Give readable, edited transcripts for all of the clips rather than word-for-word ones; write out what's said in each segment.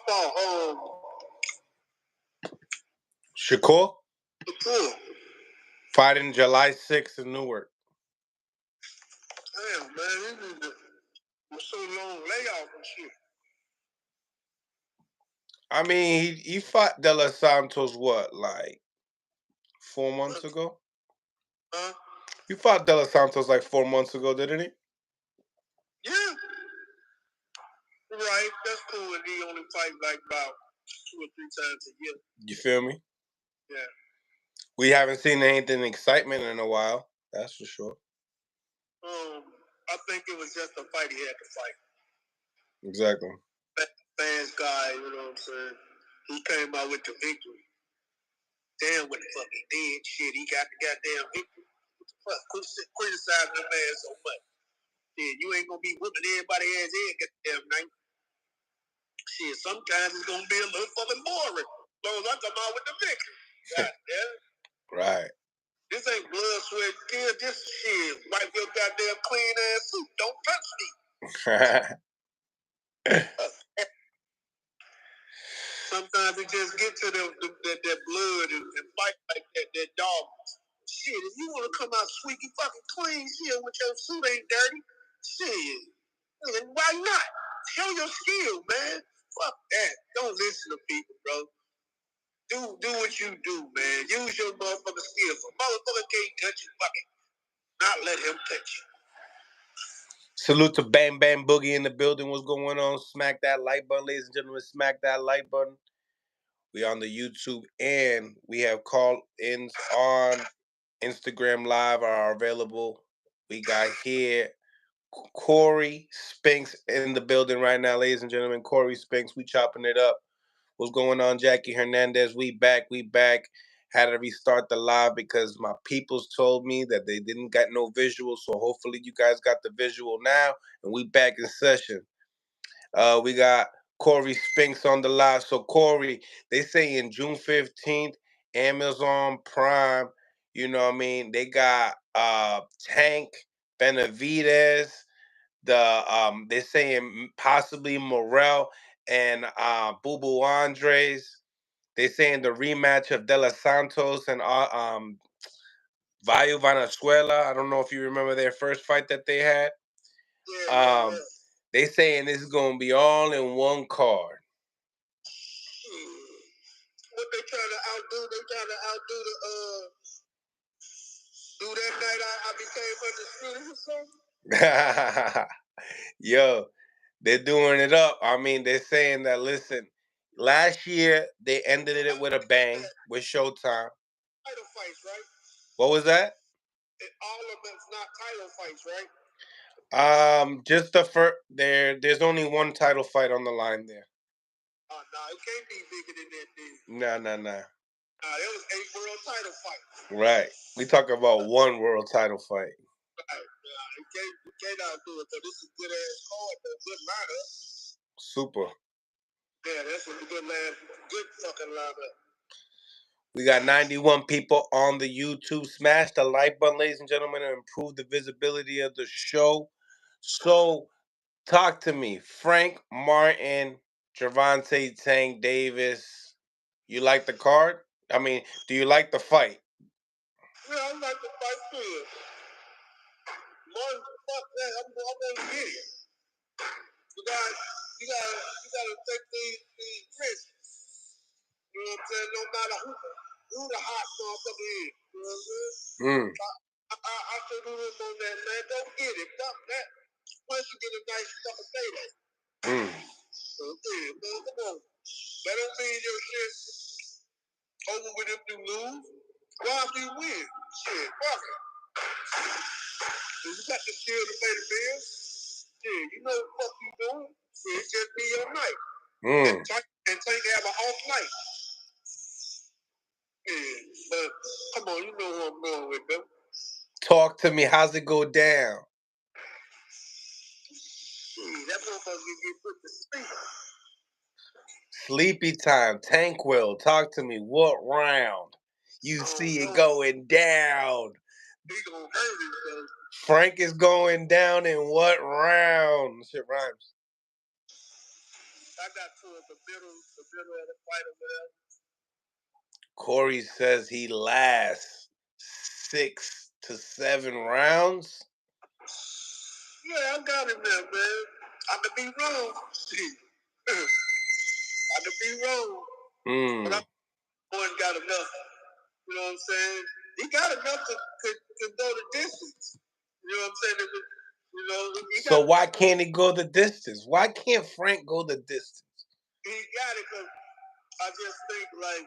fought Shakur? Shakur. Fighting July 6th in Newark. Damn, man, it was so long layoff and shit. I mean, he fought De Los Santos, what, like 4 months ago? Huh? He fought De Los Santos like 4 months ago, didn't he? Yeah. Right, that's cool. And he only fight like about 2 or 3 times a year. You feel me? Yeah. We haven't seen anything excitement in a while. That's for sure. I think it was just a fight he had to fight. Exactly. Fans guy, you know what I'm saying? He came out with the victory. Damn, what the fuck he did, shit. He got the goddamn victory. What the fuck? Quit criticizing the man so much. Shit, you ain't gonna be whipping everybody's ass in goddamn night. Shit, sometimes it's gonna be a little fucking boring. As long as I come out with the victory. Goddamn. Right. This ain't blood, sweat, tears. This shit. Wipe your goddamn clean ass suit. Don't touch me. Sometimes it just get to that blood and fight like that dog. Shit, if you want to come out squeaky fucking clean, shit, with your suit ain't dirty, shit, why not? Show your skill, man. Fuck that. Don't listen to people, bro. Do what you do, man. Use your motherfucking skills. A motherfucker can't touch you, fucking not let him touch you. Salute to Bam Bam Boogie in the building. What's going on? Smack that like button, ladies and gentlemen. Smack that like button. We on the YouTube and we have call-ins on Instagram Live are available. We got here Corey Spinks in the building right now, ladies and gentlemen. Corey Spinks, we chopping it up. What's going on, Jackie Hernandez? We back. Had to restart the live because my peoples told me that they didn't got no visual. So hopefully you guys got the visual now, and we back in session. We got Corey Spinks on the live. So Corey, they say in June 15th, Amazon Prime, you know what I mean? They got Tank Benavidez, they're saying possibly Morel and Boo Boo Andres. They're saying the rematch of De Los Santos and Valle Venezuela. I don't know if you remember their first fight that they had. Yeah. They saying this is gonna be all in one card. What they trying to outdo? They trying to outdo the do that night I became undisputed or something? Yo, they're doing it up. I mean, they're saying that, listen, last year they ended it with a bang with Showtime. Title fights, right? What was that? All of it's not title fights, right? Just the first. There's only one title fight on the line there. Oh, no, it can't be bigger than that, dude. No. There was 8 world title fights. Right. We talking about one world title fight. Right. You can't outdo it. So this is good ass card, though. Good lineup. Super. Yeah, that's a good fucking lineup. We got 91 people on the YouTube. Smash the like button, ladies and gentlemen, and improve the visibility of the show. So, talk to me. Frank Martin, Gervonta Tank Davis. You like the card? I mean, do you like the fight? Yeah, I like the fight too. Martin, fuck that. I'm gonna get it. You gotta take these risks. You know what I'm saying? No matter who the hot motherfucker is. You know what I'm saying? I should do this on that, man. Don't get it. Fuck that. Once you get a nice fucking payday. So, yeah, man, come on. That don't mean your shit over with if you lose. Why if you win? Shit, fuck it. You got the skill to pay the bills. Yeah, you know what the fuck you doing. Yeah, it just be your night. And Tank have an off night. Yeah, but come on, you know who I'm going with, them. Talk to me. How's it go down? That motherfucker can get put to sleep. Sleepy time. Tankwell. Talk to me. What round? You see it going down. He gonna hurt himself. Frank is going down in what round? Shit rhymes. I got towards the middle of the fight or whatever. Corey says he lasts 6 to 7 rounds. Yeah, I got him there, man. I could be wrong. I could be wrong. But I got enough. You know what I'm saying? He got enough to go the distance. You know what I'm saying? You know, so why can't he go the distance? Why can't Frank go the distance? He got it, because I just think, like,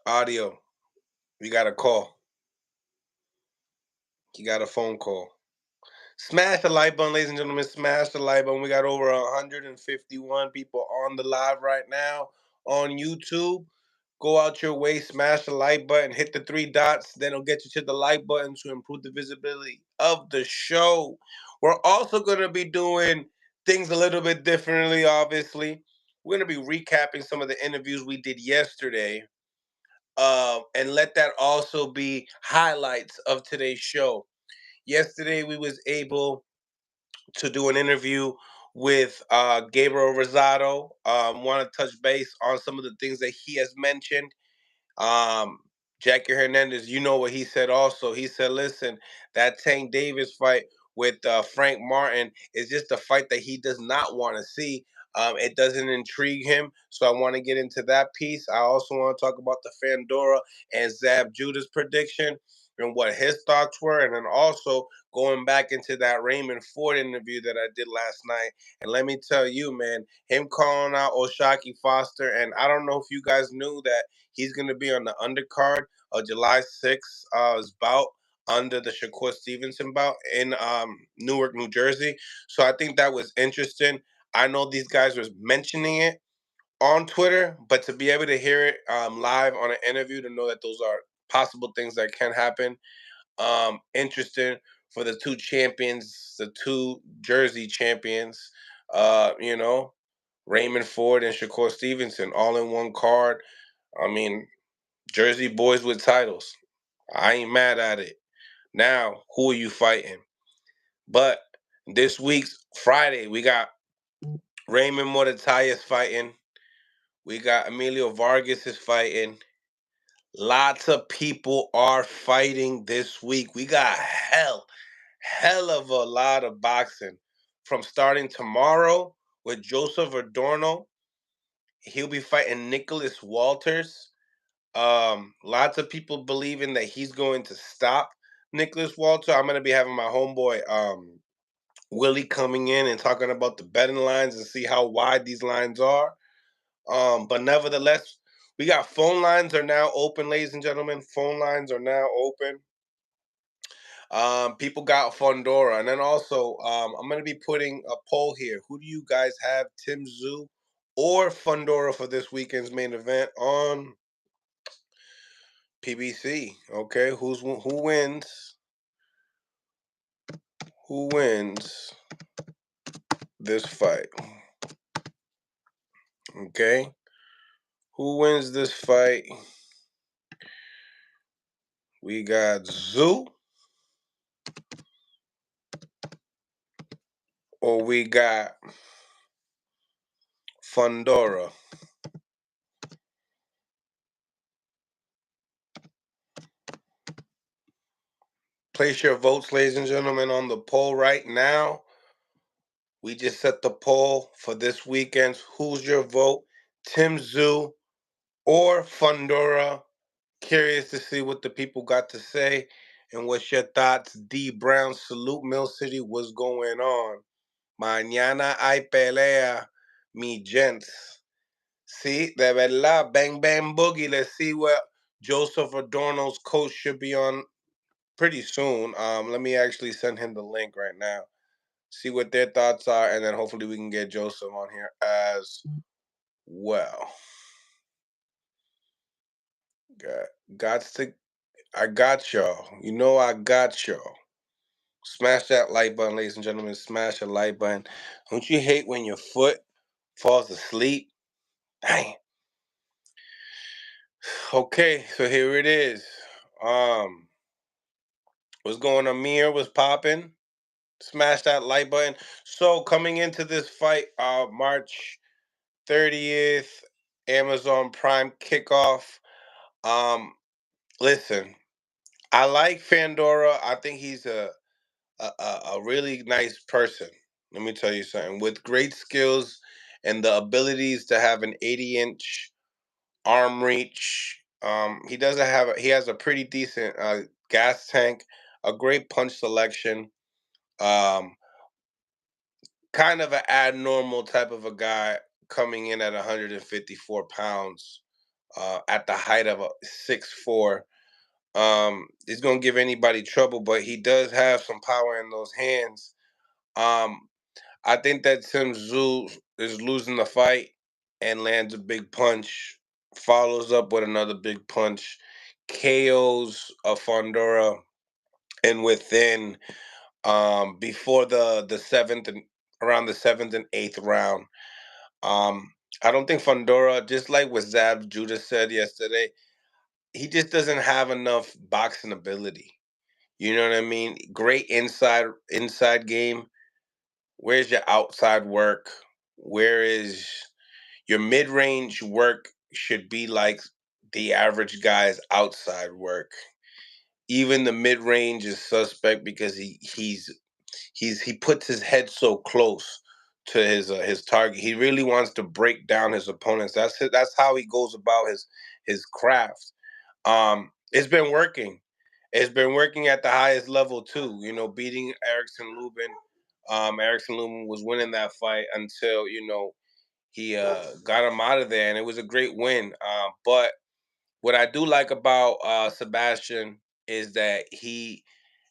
audio. We got a call. You got a phone call. Smash the like button, ladies and gentlemen. Smash the like button. We got over 151 people on the live right now on YouTube. Go out your way, smash the like button, hit the 3 dots. Then it'll get you to the like button to improve the visibility of the show. We're also going to be doing things a little bit differently, obviously. We're going to be recapping some of the interviews we did yesterday. And let that also be highlights of today's show. Yesterday, we was able to do an interview with Gabriel Rosado. Want to touch base on some of the things that he has mentioned. Jackie Hernandez, you know what he said also. He said, listen, that Tank Davis fight with Frank Martin is just a fight that he does not want to see. It doesn't intrigue him. So I want to get into that piece. I also want to talk about the Fundora and Zab Judas prediction and what his thoughts were. And then also going back into that Raymond Ford interview that I did last night. And let me tell you, man, him calling out Oshaki Foster. And I don't know if you guys knew that he's going to be on the undercard of July 6th bout under the Shakur Stevenson bout in Newark, New Jersey. So I think that was interesting. I know these guys were mentioning it on Twitter, but to be able to hear it live on an interview, to know that those are possible things that can happen, interesting for the two champions, the two Jersey champions, you know, Raymond Ford and Shakur Stevenson, all in one card. I mean, Jersey boys with titles. I ain't mad at it. Now, who are you fighting? But this week's Friday, we got Raymond Moratayas fighting. We got Emilio Vargas is fighting. Lots of people are fighting this week. We got hell of a lot of boxing. From starting tomorrow with Joseph Adorno. He'll be fighting Nicholas Walters. Lots of people believing that he's going to stop Nicholas Walter. I'm gonna be having my homeboy Willie coming in and talking about the betting lines and see how wide these lines are. But nevertheless, we got phone lines are now open, ladies and gentlemen. Phone lines are now open. People got Fundora, and then also I'm gonna be putting a poll here. Who do you guys have, Tszyu or Fundora, for this weekend's main event on PBC? Okay, who wins? Who wins this fight? Okay, who wins this fight? We got Tszyu or we got Fundora. Place your votes, ladies and gentlemen, on the poll right now. We just set the poll for this weekend. Who's your vote? Tszyu or Fundora? Curious to see what the people got to say and what's your thoughts. D Brown, salute Mill City. What's going on? Mañana hay pelea, mi gents. See, de verdad, bang bang boogie. Let's see what Joseph Adorno's coach should be on pretty soon. Let me actually send him the link right now. See what their thoughts are, and then hopefully we can get Joseph on here as well. I got y'all. You know I got y'all. Smash that like button, ladies and gentlemen. Smash the like button. Don't you hate when your foot falls asleep? Dang. Okay, so here it is. What's going on? Mir was popping. Smash that like button. So coming into this fight, March 30th, Amazon Prime kickoff. Um, listen, I like Fundora. I think he's a really nice person. Let me tell you something. With great skills and the abilities to have an 80-inch arm reach. He has a pretty decent gas tank, a great punch selection. Um, Kind of an abnormal type of a guy coming in at 154 pounds at the height of a 6'4". He's gonna give anybody trouble, but he does have some power in those hands. Um, I think that Tszyu is losing the fight and lands a big punch, follows up with another big punch, KOs a Fundora, and within before the seventh and around the seventh and eighth round. Um, I don't think Fundora, just like what Zab Judah said yesterday, he just doesn't have enough boxing ability. You know what I mean? Great inside game. Where's your outside work? Where is your mid range work? Should be like the average guy's outside work. Even the mid range is suspect because he puts his head so close to his target. He really wants to break down his opponents. That's how he goes about his craft. It's been working. It's been working at the highest level too. You know, beating Erickson Lubin. Erickson Lubin was winning that fight until he got him out of there, and it was a great win. But what I do like about Sebastian is that he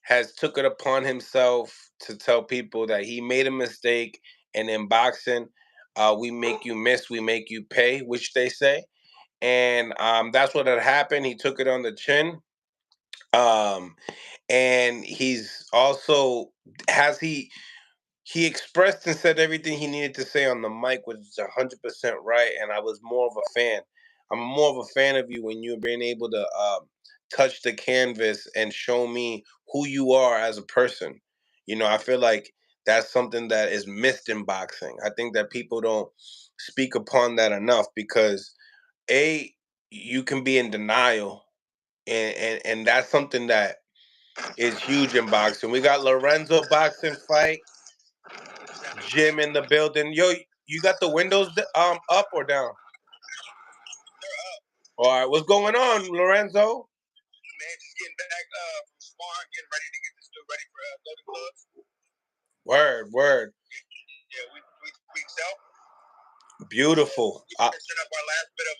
has took it upon himself to tell people that he made a mistake, and in boxing, we make you miss, we make you pay, which they say, and that's what had happened. He took it on the chin, um, and he's also has he expressed and said everything he needed to say on the mic, which is 100% right. And I was more of a fan. I'm more of a fan of you when you're being able to touch the canvas and show me who you are as a person. You know, I feel like that's something that is missed in boxing. I think that people don't speak upon that enough because a you can be in denial, and that's something that is huge in boxing. We got Lorenzo boxing fight. Jim in the building. Yo, you got the windows up or down? All right, what's going on, Lorenzo? Man, just getting back from sparring, getting ready to get this dude ready for loading gloves. Word. Yeah, weeks out. Beautiful. We finishing up our last bit of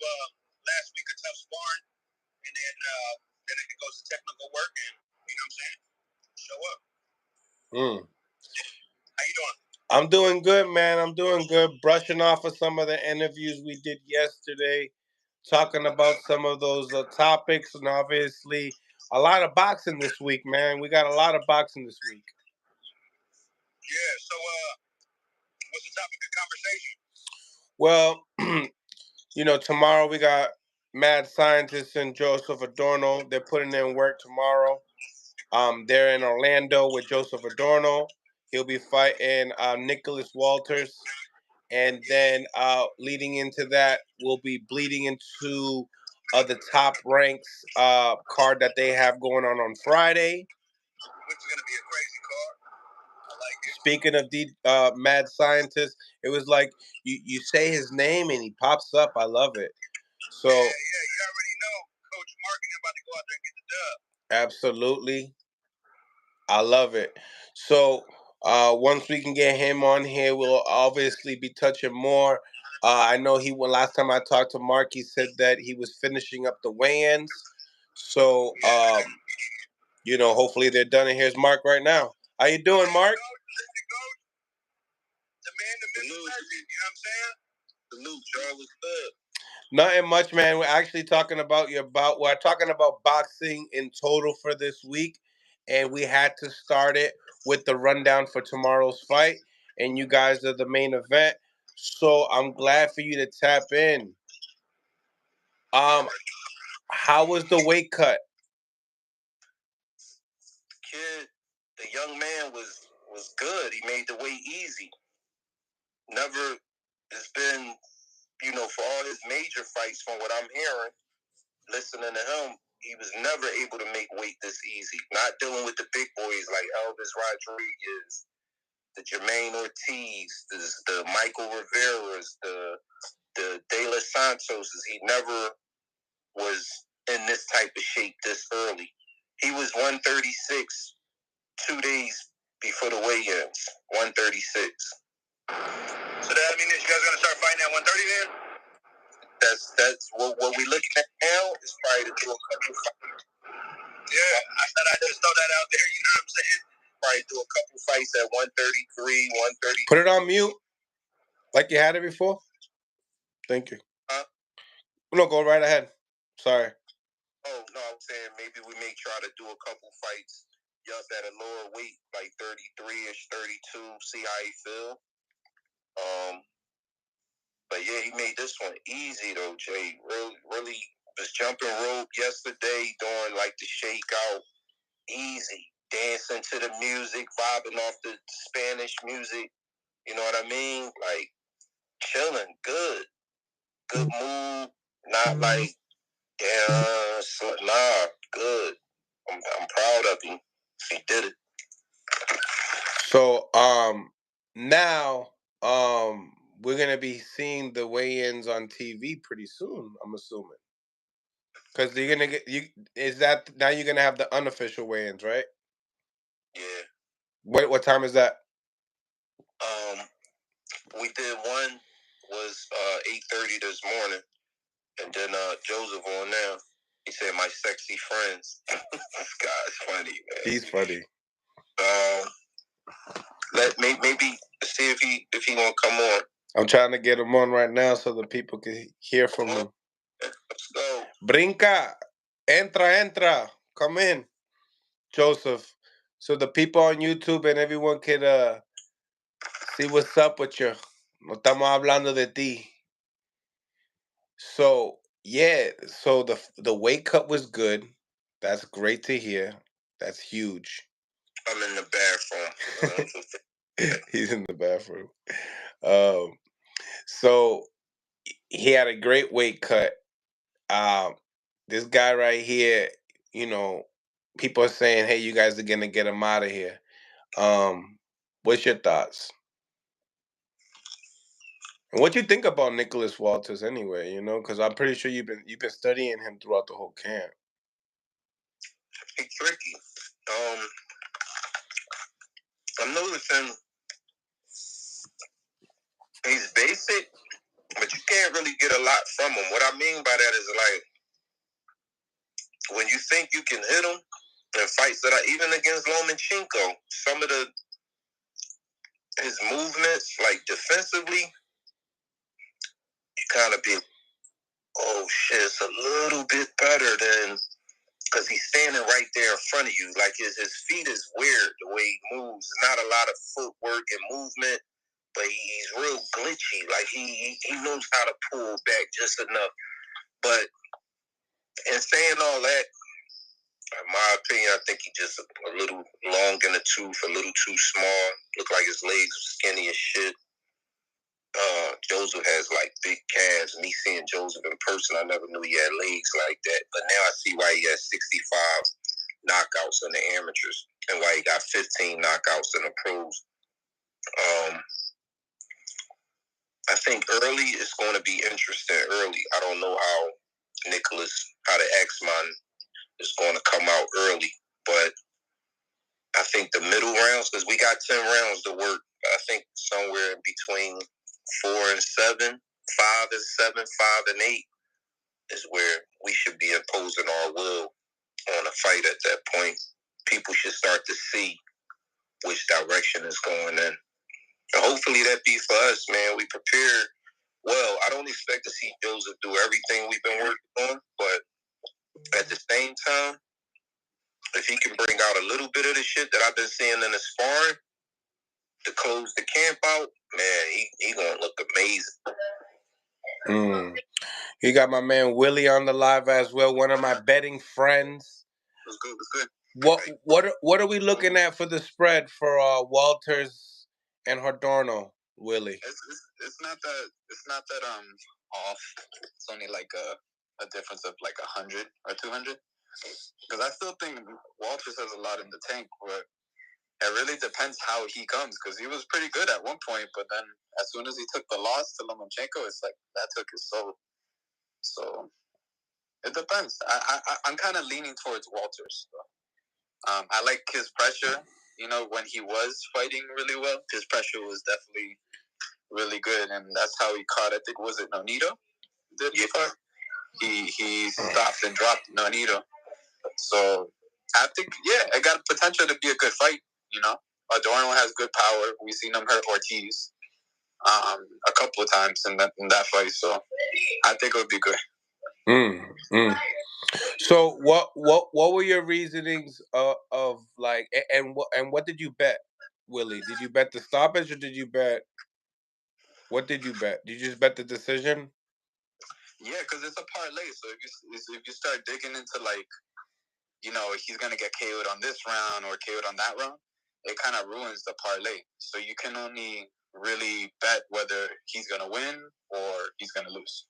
last week of tough sparring, and then it goes to technical work, and you know what I'm saying? Show up. How you doing? I'm doing good, man. I'm doing good. Brushing off of some of the interviews we did yesterday, talking about some of those topics, and obviously a lot of boxing this week, man. We got a lot of boxing this week. Yeah. So, what's the topic of conversation? Well, tomorrow we got Mad Scientist and Joseph Adorno. They're putting in work tomorrow. They're in Orlando with Joseph Adorno. He'll be fighting Nicholas Walters. And then leading into that, we'll be bleeding into the top ranks card that they have going on Friday. Which is going to be a crazy card. I like it. Speaking of the Mad Scientist, it was like you say his name and he pops up. I love it. So yeah, you already know Coach Mark and about to go out there and get the dub. Absolutely. I love it. So once we can get him on here, we'll obviously be touching more. I know last time I talked to Mark, he said that he was finishing up the weigh-ins. So hopefully they're done. And here's Mark right now. How you doing, Mark? The man, the myth, you know what I'm saying? Salute, Charles. What's good? Nothing much, man. We're actually talking about we're talking about boxing in total for this week, and we had to start it with the rundown for tomorrow's fight. And you guys are the main event, so I'm glad for you to tap in. How was the weight cut? kid, the young man was good. He made the weight easy. Never, it's been, for all his major fights, from what I'm hearing, listening to him, he was never able to make weight this easy. Not dealing with the big boys like Elvis Rodriguez, the Jermaine Ortiz, the Michael Rivera's, the De Los Santoses. He never was in this type of shape this early. He was 136 2 days before the weigh-ins. 136. So that means you guys are gonna start fighting at 130 then? That's what we looking at now is probably to do a couple fights. Yeah, I thought I'd just throw that out there. You know what I'm saying? Probably do a couple fights at 133, 130. Put it on mute, like you had it before. Thank you. No, go right ahead. Sorry. Oh no, I was saying maybe we may try to do a couple fights. Up at a lower weight, like 33-ish, 32. See how he feel. But yeah, he made this one easy though, Jay. Really was jumping rope yesterday, doing like the shakeout, easy, dancing to the music, vibing off the Spanish music. You know what I mean? Like chilling, good mood. Not like good. I'm proud of him. He did it. So now we're gonna be seeing the weigh-ins on TV pretty soon, I'm assuming. Because you're gonna get now you're gonna have the unofficial weigh-ins, right? Yeah. What time is that? We did one was 8:30 this morning, and then Joseph on now. He said my sexy friends. This guy's funny, man. He's funny. Maybe see if he won't come on. I'm trying to get him on right now so the people can hear from him. Let's go. Brinca, entra, come in, Joseph. So the people on YouTube and everyone can see what's up with you. No estamos hablando de ti. So yeah, so the weight cut was good. That's great to hear. That's huge. I'm in the bathroom. He's in the bathroom. So he had a great weight cut. This guy right here, people are saying, "Hey, you guys are gonna get him out of here." What's your thoughts? And what you think about Nicholas Walters anyway? Because I'm pretty sure you've been studying him throughout the whole camp. He's tricky. I'm noticing he's basic, but you can't really get a lot from him. What I mean by that is like when you think you can hit him in fights that are even against Lomachenko, some of his movements, like defensively, you kind of be, oh shit, it's a little bit better than, because he's standing right there in front of you. Like his feet is weird the way he moves. Not a lot of footwork and movement, but he's real glitchy. Like he knows how to pull back just enough. But in saying all that, in my opinion, I think he's just a little long in the tooth, a little too small. Look like his legs are skinny as shit. Joseph has like big calves. Me seeing Joseph in person, I never knew he had legs like that. But now I see why he has 65 knockouts in the amateurs and why he got 15 knockouts in the pros. I think early is going to be interesting. Early, I don't know how the X-Man is going to come out early, but I think the middle rounds, because we got 10 rounds to work. I think somewhere in between 4 and 7, 5 and 7, 5 and 8 is where we should be imposing our will on a fight at that point. People should start to see which direction is going in. And hopefully that be for us, man. We prepared well. I don't expect to see Joseph do everything we've been working on, but at the same time, if he can bring out a little bit of the shit that I've been seeing in the sparring to close the camp out, man, he gonna look amazing. You got my man Willie on the live as well, one of my betting friends. What's good? What are we looking at for the spread for Walters and Adorno, Willie? It's not that off. It's only like a difference of like 100 or 200. Because I still think Walters has a lot in the tank, but it really depends how he comes. Because he was pretty good at one point, but then as soon as he took the loss to Lomachenko, it's like that took his soul. So it depends. I'm kind of leaning towards Walters. I like his pressure. You know, when he was fighting really well, his pressure was definitely really good, and that's how he caught. I think was it Nonito? He stopped and dropped Nonito. So I think it got potential to be a good fight. You know, Adorno has good power. We've seen him hurt Ortiz a couple of times in that fight. So I think it would be good. So what were your reasonings of like and what did you bet, Willie? Did you bet the stoppage or did you bet? What did you bet? Did you just bet the decision? Yeah, because it's a parlay. So if you start digging into like, you know, he's gonna get KO'd on this round or KO'd on that round, it kind of ruins the parlay. So you can only really bet whether he's gonna win or he's gonna lose.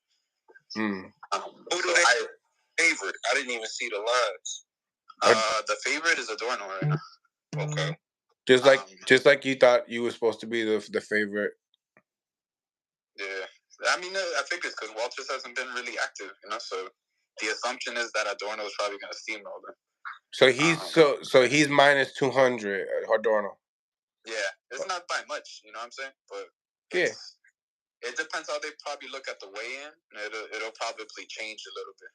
Who do they favorite? I didn't even see the lines. The favorite is Adorno right now. Okay. Just like you thought you were supposed to be the favorite. Yeah, I mean, I think it's because Walters hasn't been really active, you know. So the assumption is that Adorno is probably going to steamroll him. So he's so he's minus 200 Adorno. Yeah, it's not by much, you know what I'm saying? But it depends how they probably look at the weigh-in. It'll probably change a little bit.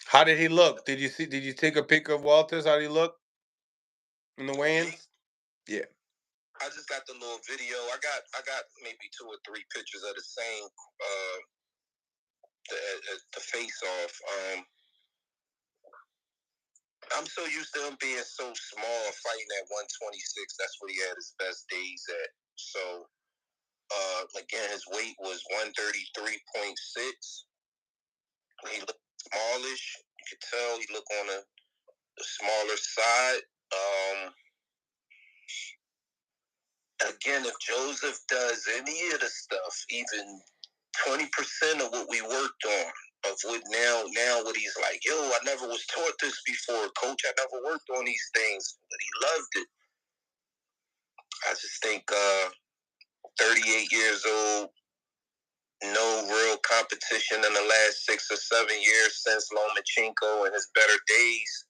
How did he look? Did you take a pic of Walters? How did he look in the weigh-ins? Yeah. I just got the little video. I got maybe 2 or 3 pictures of the same the face off. I'm so used to him being so small, fighting at 126. That's what he had his best days at. So again, his weight was 133.6. He looked smallish. You could tell he looked on the smaller side. Again, if Joseph does any of the stuff, even 20% of what we worked on, of what now what he's like, yo, I never was taught this before, coach. I never worked on these things, but he loved it. I just think 38 years old, no real competition in the last 6 or 7 years since Lomachenko and his better days.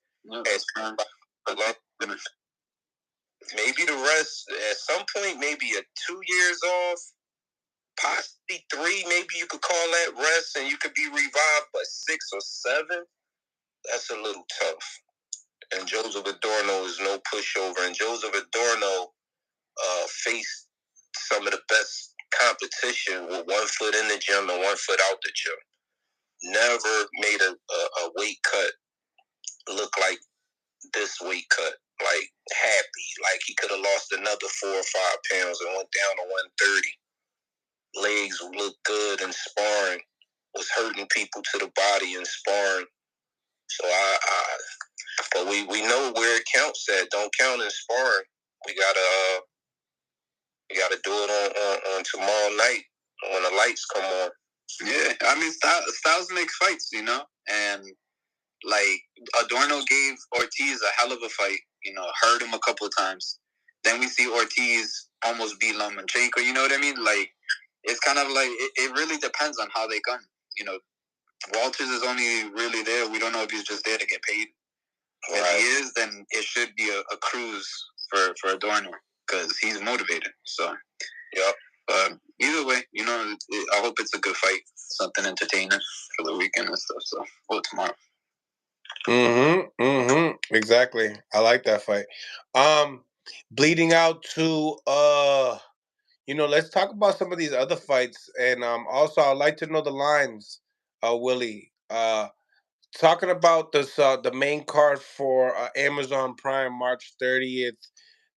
Maybe the rest, at some point, maybe 2 years off, possibly 3, maybe you could call that rest and you could be revived, but 6 or 7, that's a little tough. And Joseph Adorno is no pushover. And Joseph Adorno faced some of the best competition with 1 foot in the gym and 1 foot out the gym. Never made a weight cut look like this weight cut. Like happy, like he could have lost another 4 or 5 pounds and went down to 130. Legs looked good in sparring. Was hurting people to the body in sparring. So but we know where it counts at. Don't count in sparring. We gotta do it on tomorrow night when the lights come on. Yeah, I mean styles make fights, you know, and like Adorno gave Ortiz a hell of a fight. You know, hurt him a couple of times. Then we see Ortiz almost beat Lomachenko. You know what I mean? Like, it's kind of like it really depends on how they come. You know, Walters is only really there. We don't know if he's just there to get paid. Right. If he is, then it should be a cruise for Adorno because he's motivated. So, yeah. But either way, you know, I hope it's a good fight, something entertaining for the weekend and stuff. So, tomorrow. Exactly. I like that fight. Bleeding out to let's talk about some of these other fights, and also I'd like to know the lines, Willie. Talking about this, the main card for Amazon Prime, March 30th,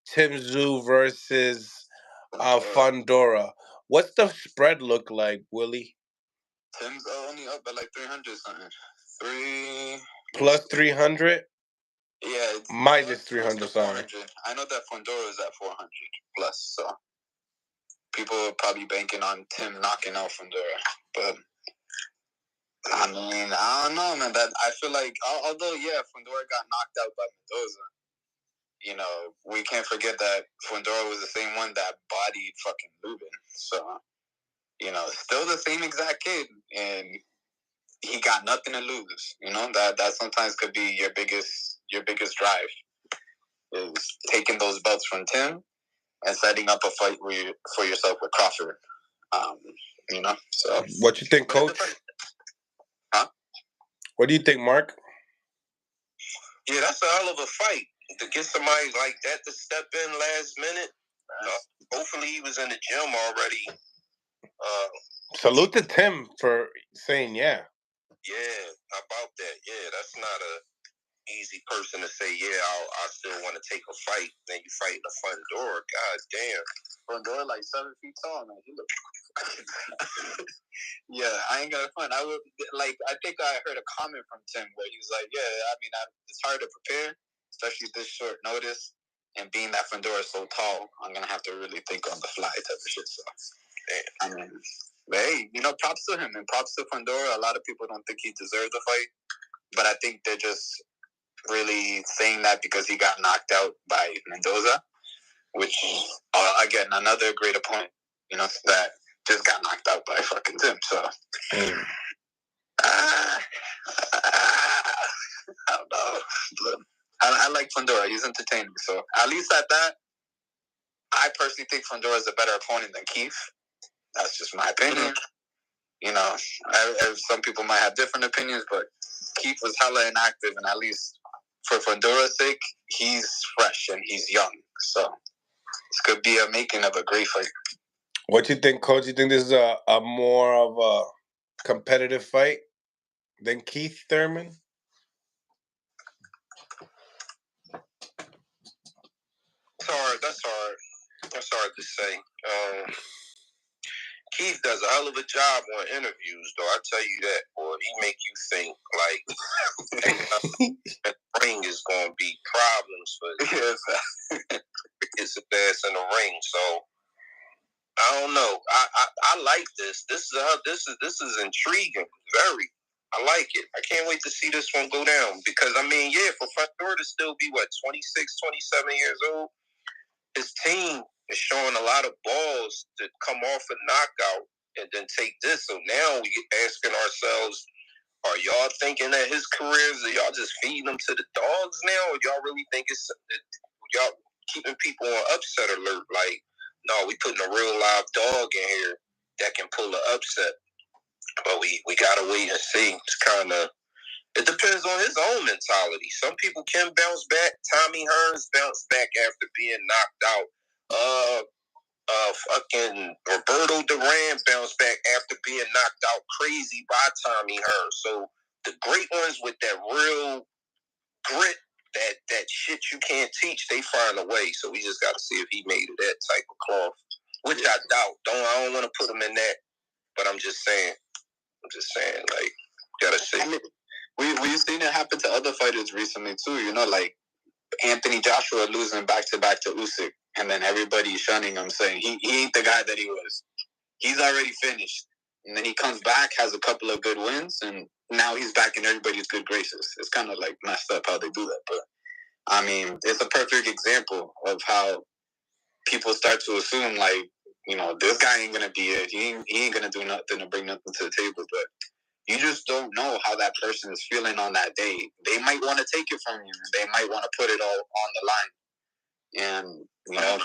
Tszyu versus Fundora. What's the spread look like, Willie? Tim's only up by like 300 something. 3 plus 300. Minus 300, sorry. I know that Fundora is at 400 plus, so people are probably banking on Tim knocking out Fundora. But I mean, I don't know, man. That I feel like, although Fundora got knocked out by Mendoza, you know, we can't forget that Fundora was the same one that bodied fucking Lubin. So, you know, still the same exact kid, and he got nothing to lose. You know, that sometimes could be your biggest drive, is taking those belts from Tim and setting up a fight for yourself with Crawford. You know, so what you think, Coach? Huh? What do you think, Mark? Yeah, that's a hell of a fight. To get somebody like that to step in last minute, hopefully he was in the gym already. Salute to Tim for saying yeah. Yeah, about that. Yeah, that's not a easy person to say, I still want to take a fight. Then you fight in the front door. God damn. Fundora like 7 feet tall, man. He look. Yeah, I ain't gonna front. I would like. I think I heard a comment from Tim where he was like, "Yeah, I mean, it's hard to prepare, especially this short notice, and being that Fundora is so tall, I'm gonna have to really think on the fly type of shit." So, I mean, but hey, you know, props to him and props to Fundora. A lot of people don't think he deserved the fight, but I think they're just really saying that because he got knocked out by Mendoza, which again, another great opponent, you know, that just got knocked out by fucking Tim. So I don't know. But I like Fundora. He's entertaining. So at least at that, I personally think Fundora is a better opponent than Keith. That's just my opinion. You know, some people might have different opinions, but Keith was hella inactive, and at least for Fundora's sake, he's fresh and he's young. So this could be a making of a great fight. What you think, Coach? You think this is a more of a competitive fight than Keith Thurman? That's hard to say. Keith does a hell of a job on interviews, though. I tell you that, boy. He make you think like the ring is going to be problems for his ass in the ring. So I don't know. I like this. This is intriguing. Very. I like it. I can't wait to see this one go down because I mean, for Fundora to still be 26, 27 years old, his team is showing a lot of balls to come off a knockout and then take this. So now we get asking ourselves, are y'all thinking that his career is, y'all just feeding him to the dogs now? Or y'all really think it's, y'all keeping people on upset alert? Like, no, we putting a real live dog in here that can pull an upset. But we got to wait and see. It's kind of, it depends on his own mentality. Some people can bounce back. Tommy Hearns bounced back after being knocked out. Fucking Roberto Duran bounced back after being knocked out crazy by Tommy Hearns. So the great ones with that real grit, that shit you can't teach, they find a way. So we just got to see if he made it that type of cloth, which I doubt. I don't want to put him in that, but I'm just saying, like, gotta see. I mean, we've seen it happen to other fighters recently too. You know, like Anthony Joshua losing back to Usyk, and then everybody shunning him, saying he ain't the guy that he was. He's already finished, and then he comes back, has a couple of good wins, and now he's back in everybody's good graces. It's kind of like messed up how they do that, but I mean, it's a perfect example of how people start to assume, like, you know, this guy ain't gonna be it. He ain't gonna do nothing to bring nothing to the table, but you just don't know how that person is feeling on that day. They might want to take it from you. They might want to put it all on the line. And, you know,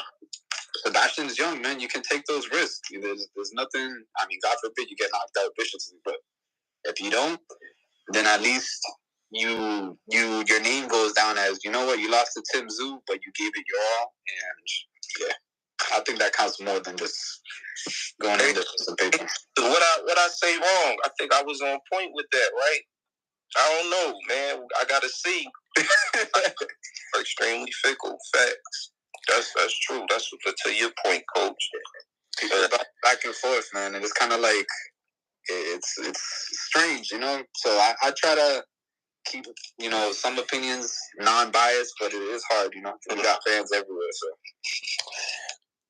Sebastian's young, man. You can take those risks. There's nothing, I mean, God forbid you get knocked out viciously, but if you don't, then at least your name goes down as, you know what, you lost to Tim Tszyu, but you gave it your all. And, yeah, I think that counts more than just going into some paper. What I say wrong? I think I was on point with that, right? I don't know, man. I gotta see. Extremely fickle facts. That's true. That's to your point, Coach. Back and forth, man, and it's kind of like it's strange, you know. So I try to keep, some opinions non-biased, but it is hard, We got fans everywhere, so.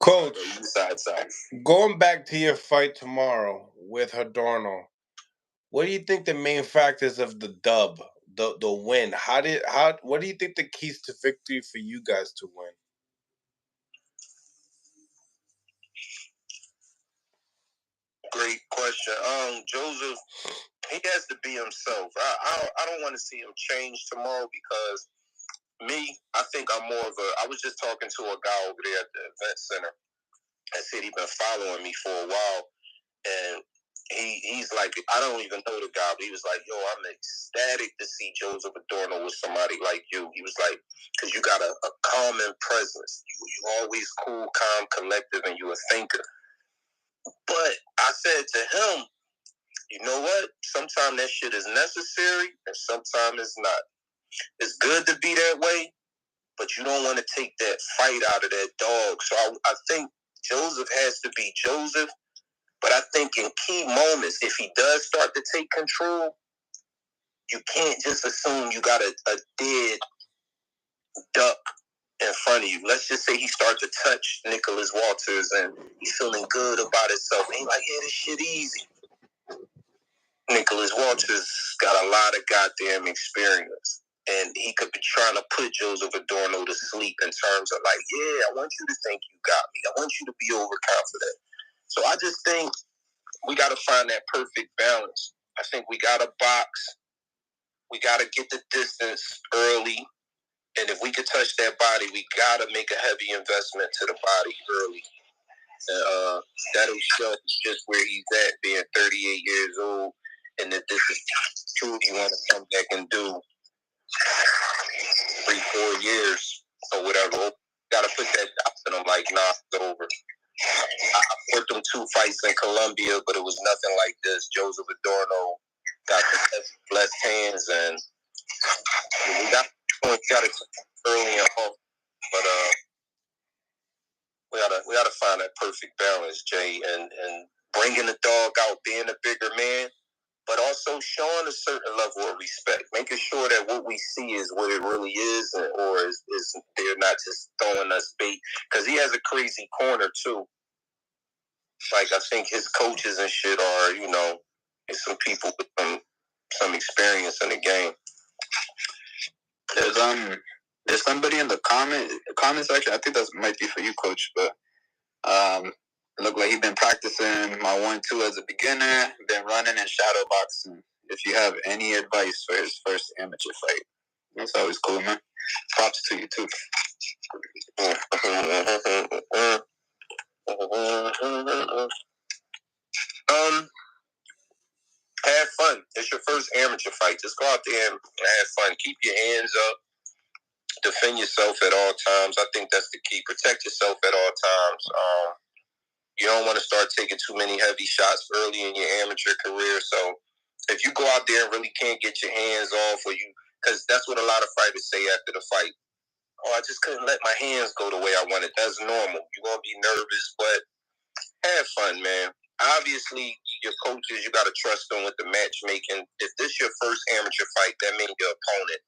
Coach, side. Going back to your fight tomorrow with Adorno, what do you think the main factors of the dub, the win? What do you think the keys to victory for you guys to win? Great question. Joseph, he has to be himself. I don't want to see him change tomorrow because I think I'm more of I was just talking to a guy over there at the event center that said he'd been following me for a while, and he's like, I don't even know the guy, but he was like, yo, I'm ecstatic to see Joseph Adorno with somebody like you. He was like, because you got a calming presence. You always cool, calm, collective, and you a thinker. But I said to him, you know what? Sometimes that shit is necessary, and sometimes it's not. It's good to be that way, but you don't want to take that fight out of that dog. So I think Joseph has to be Joseph, but I think in key moments, if he does start to take control, you can't just assume you got a dead duck in front of you. Let's just say he starts to touch Nicholas Walters and he's feeling good about himself. And he's like, yeah, this shit easy. Nicholas Walters got a lot of goddamn experience. And he could be trying to put Joseph Adorno to sleep in terms of like, yeah, I want you to think you got me. I want you to be overconfident. So I just think we got to find that perfect balance. I think we got to box. We got to get the distance early. And if we could touch that body, we got to make a heavy investment to the body early. That'll show just where he's at, being 38 years old, and that this is true he want to come back and do 3-4 years or whatever. Got to put that doubt in him, like, nah, it's over. I put them 2 fights in Colombia, but it was nothing like this. Joseph Adorno got the blessed hands, and we got it early and often, but we gotta find that perfect balance, Jay, and bringing the dog out, being a bigger man, but also showing a certain level of respect, making sure that what we see is what it really is, or is they're not just throwing us bait, because he has a crazy corner too. Like, I think his coaches and shit are, there's some people with some experience in the game. There's somebody in the comment section. I think that might be for you, Coach. But look like he's been practicing my 1-2 as a beginner. Been running and shadow boxing. If you have any advice for his first amateur fight, that's always cool, man. Props to you too. Have fun. It's your first amateur fight. Just go out there and have fun. Keep your hands up. Defend yourself at all times. I think that's the key. Protect yourself at all times. You don't want to start taking too many heavy shots early in your amateur career. So if you go out there and really can't get your hands off, because that's what a lot of fighters say after the fight. Oh, I just couldn't let my hands go the way I wanted. That's normal. You're going to be nervous, but have fun, man. Obviously, your coaches, you got to trust them with the matchmaking. If this is your first amateur fight, that means your opponent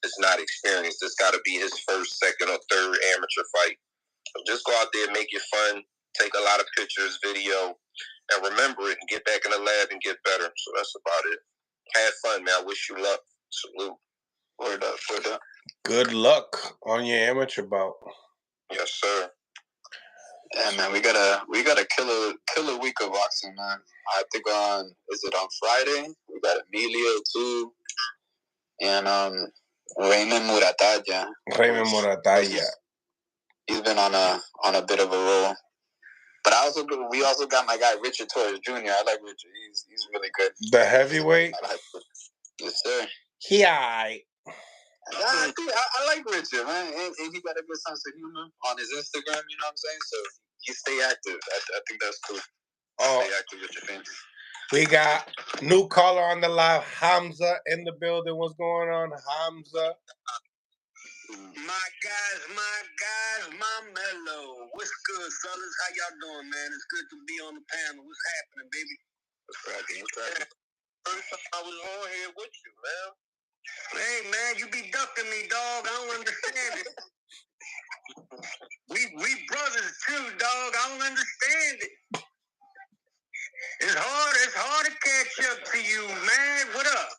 is not experienced. It's got to be his first, second, or third amateur fight. So just go out there, make it fun, take a lot of pictures, video, and remember it and get back in the lab and get better. So that's about it. Have fun, man. I wish you luck. Salute. Word up. Good luck on your amateur bout. Yes, sir. Yeah, man, we got a killer week of boxing, man. I think is it on Friday? We got Emilio too, and Raymond Muratalla. He's been on a bit of a roll. But we also got my guy Richard Torres Jr. I like Richard. He's really good. The heavyweight? Yes, sir. I like Richard, man. And he got a good sense of humor on his Instagram, you know what I'm saying? So you stay active. I think that's cool. Stay active with your fans. We got new caller on the live, Hamza in the building. What's going on, Hamza? My guys, my mellow. What's good, fellas? How y'all doing, man? It's good to be on the panel. What's happening, baby? What's cracking? First time I was on here with you, man. Hey, man, you be ducking me, dog. I don't understand it. We brothers too, dog. I don't understand it. It's hard to catch up to you, man. What up?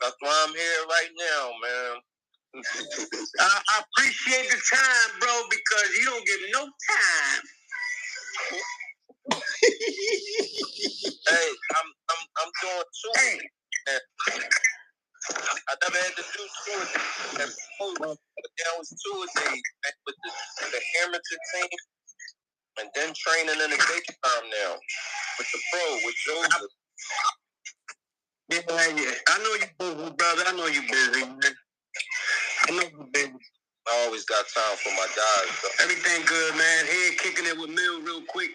That's why I'm here right now, man. I appreciate the time, bro, because you don't get no time. Hey, I'm doing two. Hey. I never had to do two a day. That was two a day with the amateur team, and then training in the daytime now with the pro with Joseph. Yeah, I know you busy, brother. I know you busy, man. I know you busy. I always got time for my guys. So. Everything good, man. Head kicking it with Mill real quick.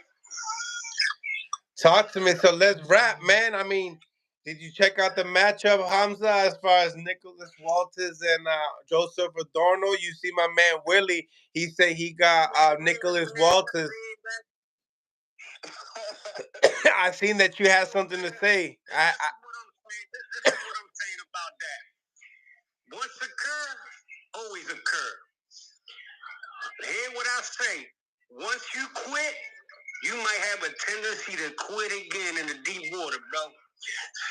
Talk to me. So let's rap, man. I mean, did you check out the matchup, Hamza, as far as Nicholas Walters and Joseph Adorno? You see my man Willie. He said he got Nicholas Walters. I seen that you had something to say. This is what I'm saying about that. Once occur, always occur. Hear what I say. Once you quit, you might have a tendency to quit again in the deep water, bro.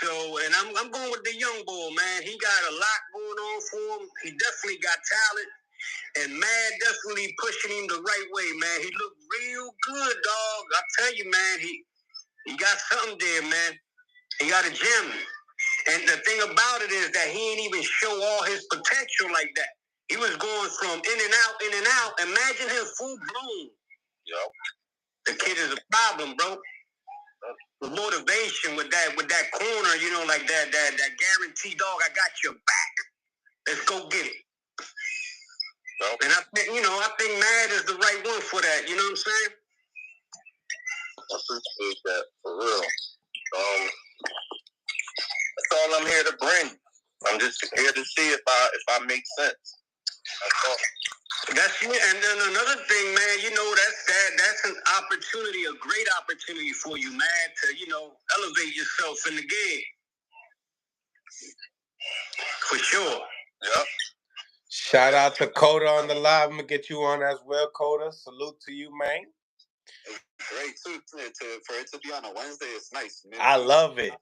So, and I'm going with the young bull, man. He got a lot going on for him. He definitely got talent. And Mad definitely pushing him the right way, man. He looked real good, dog. I tell you, man, he got something there, man. He got a gem. And the thing about it is that he ain't even show all his potential like that. He was going from in and out. Imagine him full blown. Yep. The kid is a problem, bro. The motivation with that corner, you know, like that guarantee, dog, I got your back. Let's go get it. Yep. And I think Mad is the right one for that. You know what I'm saying? I appreciate that for real. That's all I'm here to bring. I'm just here to see if I make sense. That's all. That's it. And then another thing, man, you know, that's an opportunity, a great opportunity for you, man, to, you know, elevate yourself in the game. For sure. Yep. Shout out to Coda on the live. I'm gonna get you on as well, Coda. Salute to you, man. Great too, for it to be on a Wednesday. It's nice, man. I love it.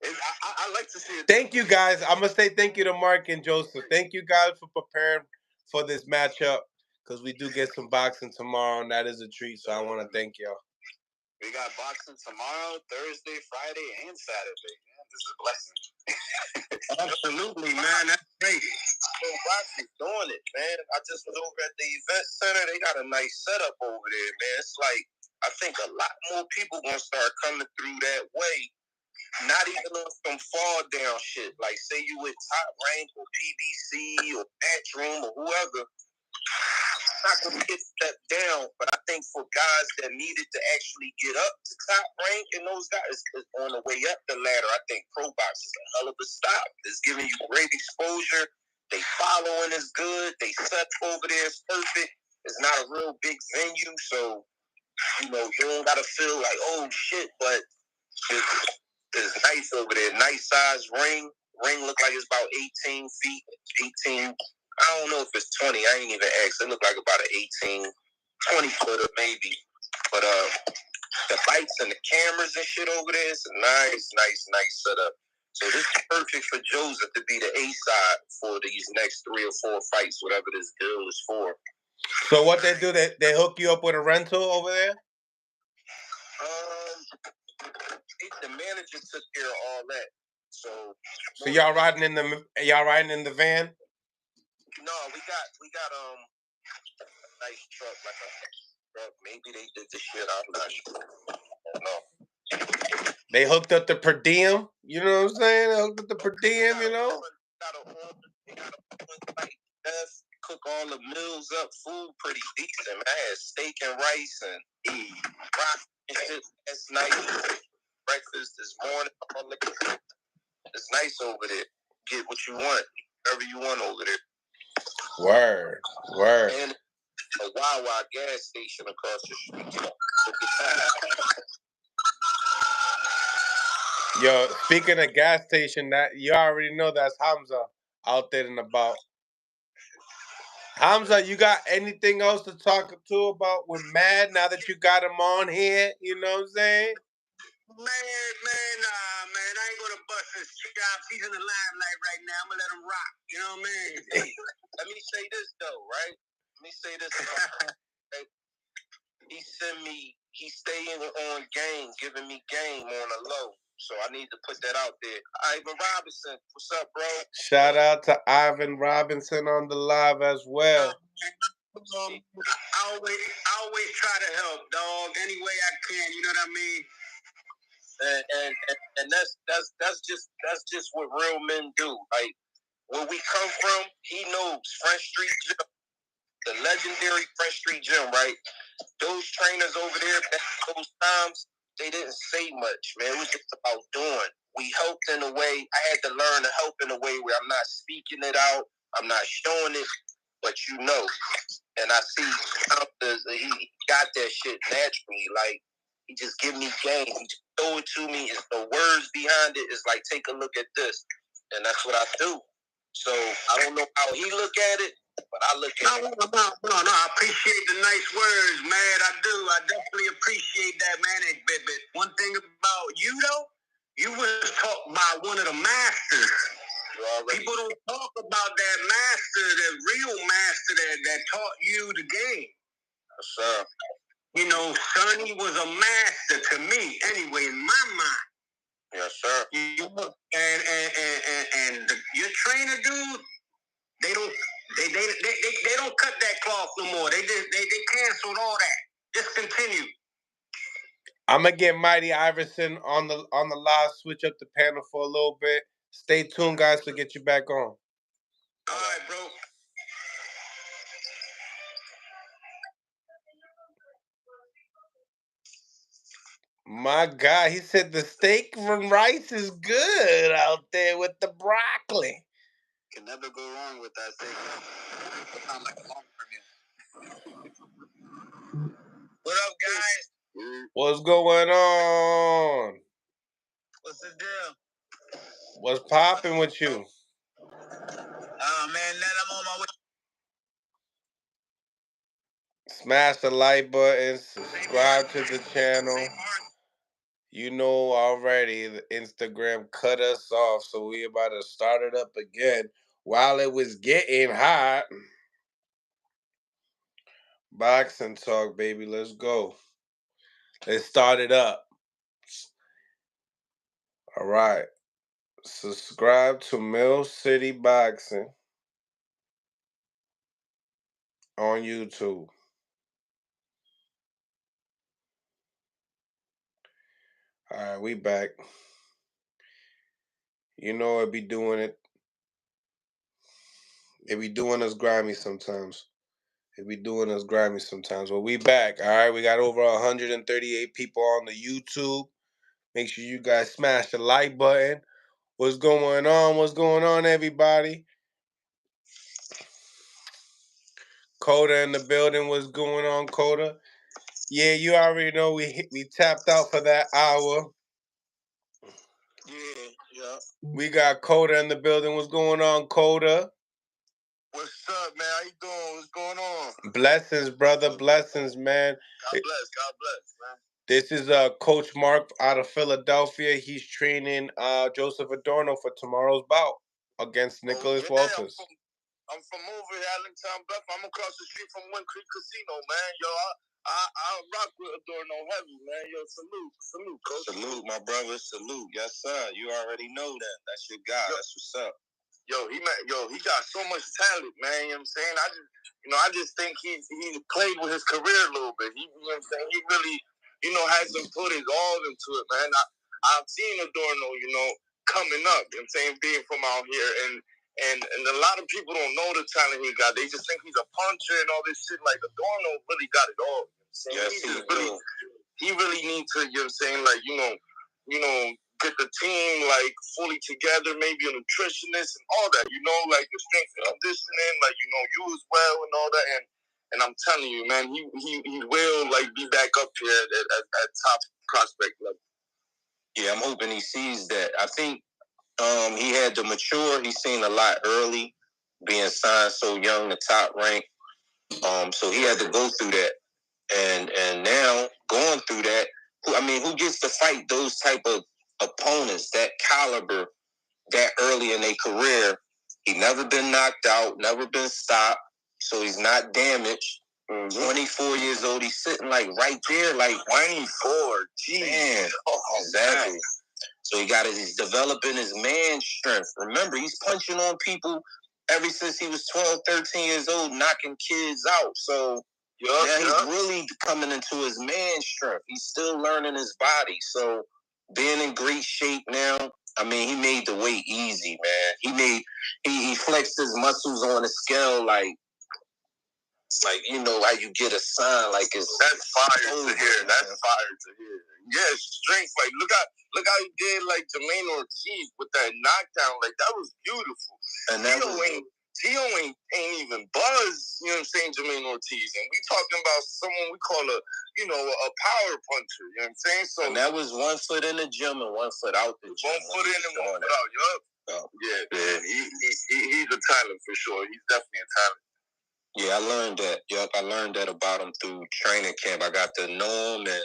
I like to see it. Thank you, guys. I'm gonna say thank you to Mark and Joseph. Thank you, guys, for preparing for this matchup, because we do get some boxing tomorrow, and that is a treat. So I want to thank y'all. We got boxing tomorrow, Thursday, Friday, and Saturday. Man, this is a blessing. Absolutely, man. That's great. Boxing's doing it, man. I just was over at the event center. They got a nice setup over there, man. It's like, I think a lot more people gonna start coming through that way. Not even on some fall down shit. Like, say you with Top Rank or PBC or Matchroom or whoever. Not gonna get stepped down, but I think for guys that needed to actually get up to Top Rank and those guys is on the way up the ladder, I think Pro Box is a hell of a stop. It's giving you great exposure. They following is good. They set over there is perfect. It's not a real big venue, so you know you don't gotta feel like, oh shit, but it's nice over there. Nice size ring. Ring look like it's about 18 feet. 18. I don't know if it's 20. I ain't even asked. It looked like about an 18, 20 footer maybe. But the lights and the cameras and shit over there, it's a nice setup. So this is perfect for Joseph to be the A side for these next 3 or 4 fights, whatever this deal is for. So what they do? They hook you up with a rental over there? The manager took care of all that. So y'all riding in the van? No, we got a nice truck, like a truck. Maybe they did the shit. I'm not sure. I don't know. They hooked up the per diem. You know what I'm saying? They hooked up the per diem. You know. They got a chef, cook all the meals up. Food pretty decent, man. I had steak and rice and rock and shit. That's nice. Breakfast this morning. It's nice over there. Get what you want, whatever you want over there. Word. And a Wawa gas station across the street. Yo, speaking of gas station, that you already know that's Hamza. out there and about. Hamza, you got anything else to talk to about with Mad now that you got him on here? You know what I'm saying? Man, I ain't gonna bust his chops. He's in the limelight right now. I'm gonna let him rock. You know what I mean? Hey, let me say this though, right? Let me say this. He staying on game, giving me game on a low. So I need to put that out there. Ivan Robinson, what's up, bro? Shout out to Ivan Robinson on the live as well. I always try to help, dog, any way I can. You know what I mean? And that's just what real men do. Like where we come from, he knows Front Street Gym, the legendary Front Street Gym, right? Those trainers over there, those times, they didn't say much, man. It was just about doing. We helped in a way. I had to learn to help in a way where I'm not speaking it out, I'm not showing it, but you know. And I see he got that shit naturally. Like, he just give me game. He just throw it to me. It's the words behind it. It's like, take a look at this. And that's what I do. So I don't know how he look at it, but I look at it. No, I appreciate the nice words, man. I do. I definitely appreciate that, man. But one thing about you, though, you was taught by one of the masters. People don't talk about that master, that real master that taught you the game. Yes, sir. You know, Sonny was a master to me, anyway, in my mind. Yes, sir. And your trainer, dude, they don't cut that cloth no more. They canceled all that. Just continue. I'm gonna get Mighty Iverson on the live. Switch up the panel for a little bit. Stay tuned, guys, to get you back on. All right, bro. My God, he said the steak from Rice is good out there with the broccoli. Can never go wrong with that steak. It sounds like a long premium. What up, guys? What's going on? What's the deal? What's popping with you? Oh, man, then I'm on my way. Smash the like button, subscribe to the channel. You know already the Instagram cut us off, so we about to start it up again while it was getting hot. Boxing talk, baby. Let's go. Let's start it up. All right. Subscribe to Mill City Boxing on YouTube. All right, we back. You know it be doing it. It be doing us grimy sometimes. Well, we back. All right, we got over 138 people on the YouTube. Make sure you guys smash the like button. What's going on, everybody? Coda in the building. What's going on, Coda? Yeah, you already know we tapped out for that hour. Yeah. We got Coda in the building. What's going on, Coda? What's up, man? How you doing? What's going on? Blessings, brother. Blessings, man. God bless, man. This is Coach Mark out of Philadelphia. He's training Joseph Adorno for tomorrow's bout against Nicholas Walters. I'm from over here, Allentown, Bluff. I'm across the street from One Creek Casino, man. Yo, I rock with Adorno heavy, man. Yo, salute, Coach. Salute, my brother. Salute. Yes, sir. You already know that. That's your guy. Yo, that's what's up. He got so much talent, man. You know what I'm saying? I just think he played with his career a little bit. You know what I'm saying? He really, hasn't put his all into it, man. I've seen Adorno, coming up. You know what I'm saying? Being from out here, and a lot of people don't know the talent he got. They just think he's a puncher and all this shit. Like, Adorno really got it all. You know what I'm saying? He really needs to, you know what I'm saying, like, get the team, like, fully together, maybe a nutritionist and all that, like the strength and conditioning, like, you as well and all that. And I'm telling you, man, he will, like, be back up here at top prospect level. Yeah, I'm hoping he sees that. I think He had to mature. He's seen a lot early, being signed so young, the top rank. So he had to go through that. And now going through that, who gets to fight those type of opponents, that caliber, that early in their career? He never been knocked out, never been stopped, so he's not damaged. 24 years old, he's sitting like right there, like 24. Geez. Exactly. So he's developing his man strength. Remember, he's punching on people ever since he was 12, 13 years old, knocking kids out. So now he's really coming into his man strength. He's still learning his body. So being in great shape now, he made the weight easy, man. He flexed his muscles on the scale like how you get a sign like it's that's fire to hear. That's fire to hear. Yeah, strength. Like look how he did like Jermaine Ortiz with that knockdown. Like that was beautiful. And that Tszyu ain't even buzz, you know what I'm saying, Jermaine Ortiz. And we talking about someone we call a power puncher, you know what I'm saying? So and that was 1 foot in the gym and 1 foot out the gym. 1 foot in and 1 foot out, yup. Yeah. He's a talent for sure. He's definitely a talent. Yeah, I learned that. Yup, I learned that about him through training camp. I got to know him and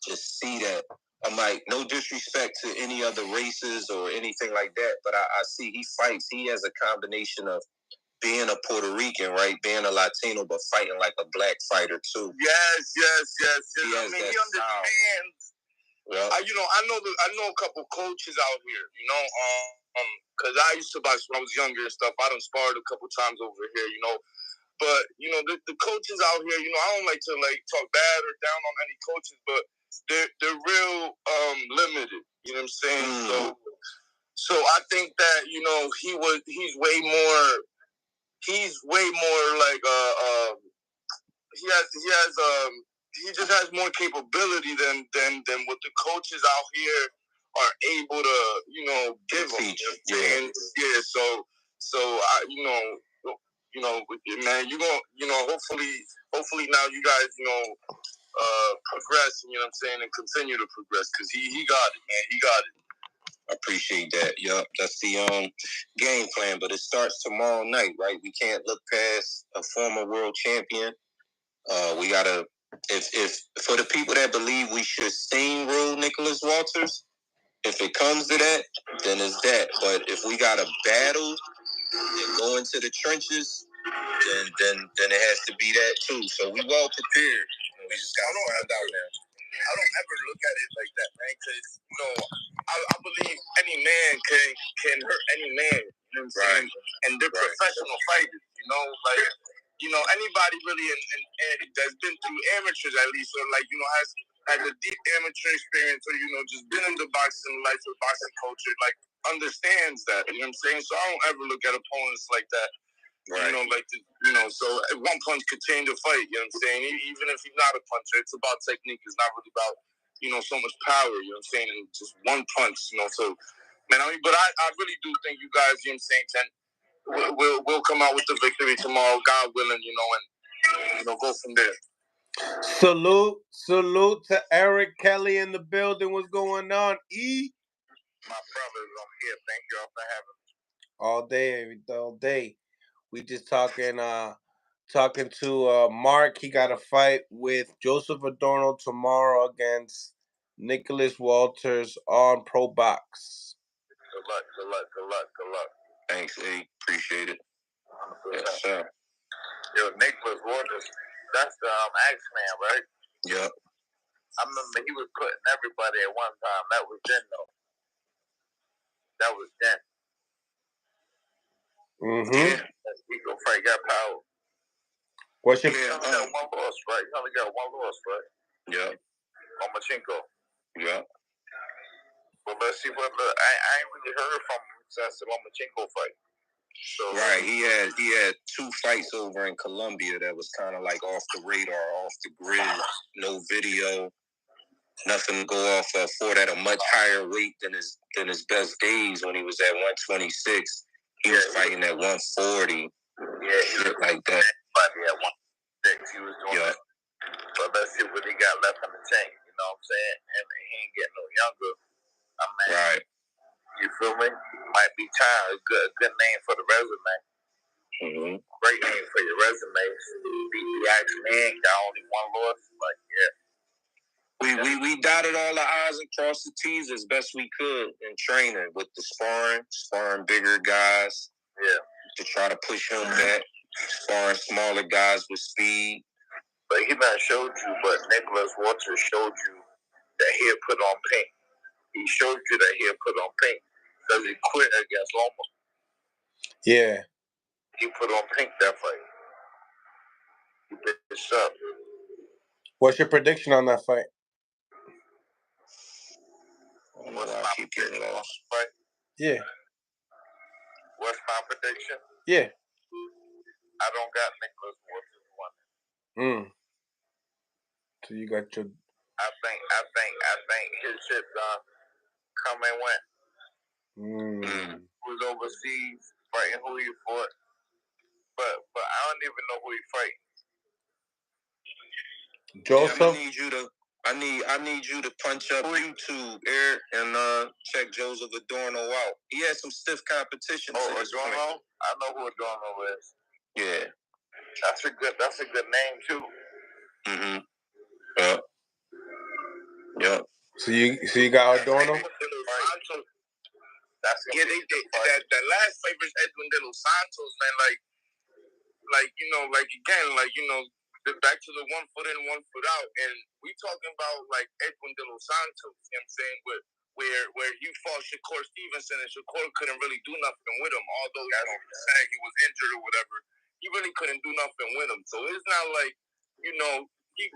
just see that. I'm like, no disrespect to any other races or anything like that, but I see he fights. He has a combination of being a Puerto Rican, right? Being a Latino, but fighting like a black fighter too. Yes. He understands. Yep. I know a couple coaches out here, because I used to box when I was younger and stuff. I done sparred a couple times over here, But the coaches out here, I don't like to talk bad or down on any coaches, but they're real limited. You know what I'm saying? So I think that he's way more like he just has more capability than what the coaches out here are able to give him. Yeah. So I man, you gonna hopefully now you guys progress. You know what I'm saying, and continue to progress because he got it, man. He got it. I appreciate that. Yup, that's the game plan. But it starts tomorrow night, right? We can't look past a former world champion. We gotta, if for the people that believe we should steamroll Nicholas Walters, if it comes to that, then it's that. But if we gotta battle and go into the trenches, then it has to be that too. So we well prepared. We just gotta find out now. I don't ever look at it like that, man, because I believe any man can hurt any man. You know what I'm saying? And they're professional fighters. Anybody really that's been through amateurs at least, or has a deep amateur experience, or just been in the boxing life or boxing culture, understands that. You know what I'm saying? So I don't ever look at opponents like that. Right. So one punch could change a fight, you know what I'm saying? Even if he's not a puncher, it's about technique. It's not really about, so much power, you know what I'm saying? And just one punch, so, man, but I really do think you guys, you know what I'm saying, we'll come out with the victory tomorrow, God willing, and, go from there. Salute to Eric Kelly in the building. What's going on, E? My brothers, I'm here. Thank y'all for having me. All day. We just talking to Mark. He got a fight with Joseph Adorno tomorrow against Nicholas Walters on Pro Box. Good luck. Thanks, A. Appreciate it. 100%. Yes, sir. Yo, Nicholas Walters, that's the X-Man, right? Yep. I remember he was putting everybody at one time. That was then, though. That was then. Mm-hmm. He go fight, got power. What's your... He only got one loss, right? Yeah. Lomachenko. Yeah. But let's see what I ain't really heard from him since the Lomachenko fight. So, right, he had 2 fights over in Colombia that was kind of like off the radar, off the grid, no video, nothing to go off of. Fought at a much higher weight than his best days when he was at 126. He was fighting at 140. Yeah, shit like that. Fighting at 126, he was doing that. But let's see what he got left in the tank. You know what I'm saying? And he ain't getting no younger. Right. You feel me? Might be time. A good name for the resume. Mm-hmm. Great name for your resume. Beat the action man. Got only one loss. Like, yeah. We dotted all the I's and crossed the T's as best we could in training with the sparring bigger guys. Yeah. To try to push him back. Sparring smaller guys with speed. But he not showed you, but Nicholas Walters showed you that he had put on pink. He showed you that he had put on pink because he quit against Loma. Yeah. He put on pink that fight. He did this up. What's your prediction on that fight? What's my prediction on the fight? Yeah. What's my prediction? Yeah. I don't got Nicholas Walters winning. So you got your. I think his shit done. Come and went. Was overseas fighting who he fought, but I don't even know who he fighting. Joseph. Yeah, I need you to punch up YouTube, Eric, and check Joseph Adorno out. He had some stiff competition. Oh, Adorno? I know who Adorno is. Yeah, that's a good name too. Mm-hmm. Yeah. Yeah. So you got Adorno? That last fight was Edwin De Los Santos, man. Back to the 1 foot in, 1 foot out, and we talking about like Edwin De Los Santos. You know what I'm saying? Where he fought Shakur Stevenson, and Shakur couldn't really do nothing with him, although he said he was injured or whatever. He really couldn't do nothing with him. So it's not like he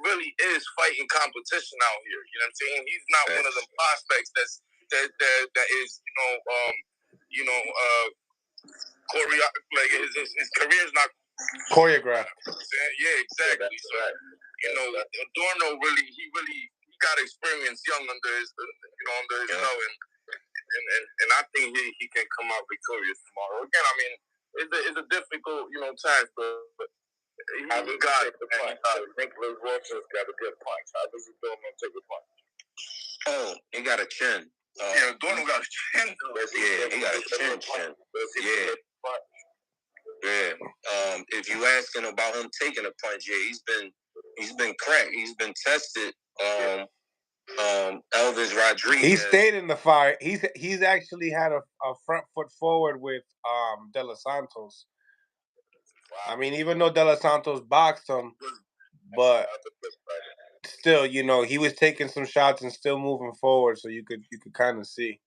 really is fighting competition out here. You know what I'm saying? He's not one of the prospects that is his career is not choreographed. Yeah, exactly. So Adorno he got experience young under his belt, and I think he can come out victorious tomorrow. Again, I mean, it's a difficult task, but he got it. Nicholas Walters got a good punch. How does Adorno take a punch? Oh, he got a chin. Adorno got a chin. Yeah, he got a chin. Yeah. Yeah. If you asking about him taking a punch, yeah, he's been cracked. He's been tested. Elvis Rodriguez. He stayed in the fight. He's actually had a front foot forward with De Los Santos. Wow. I mean, even though De Los Santos boxed him, but still, he was taking some shots and still moving forward, so you could kind of see.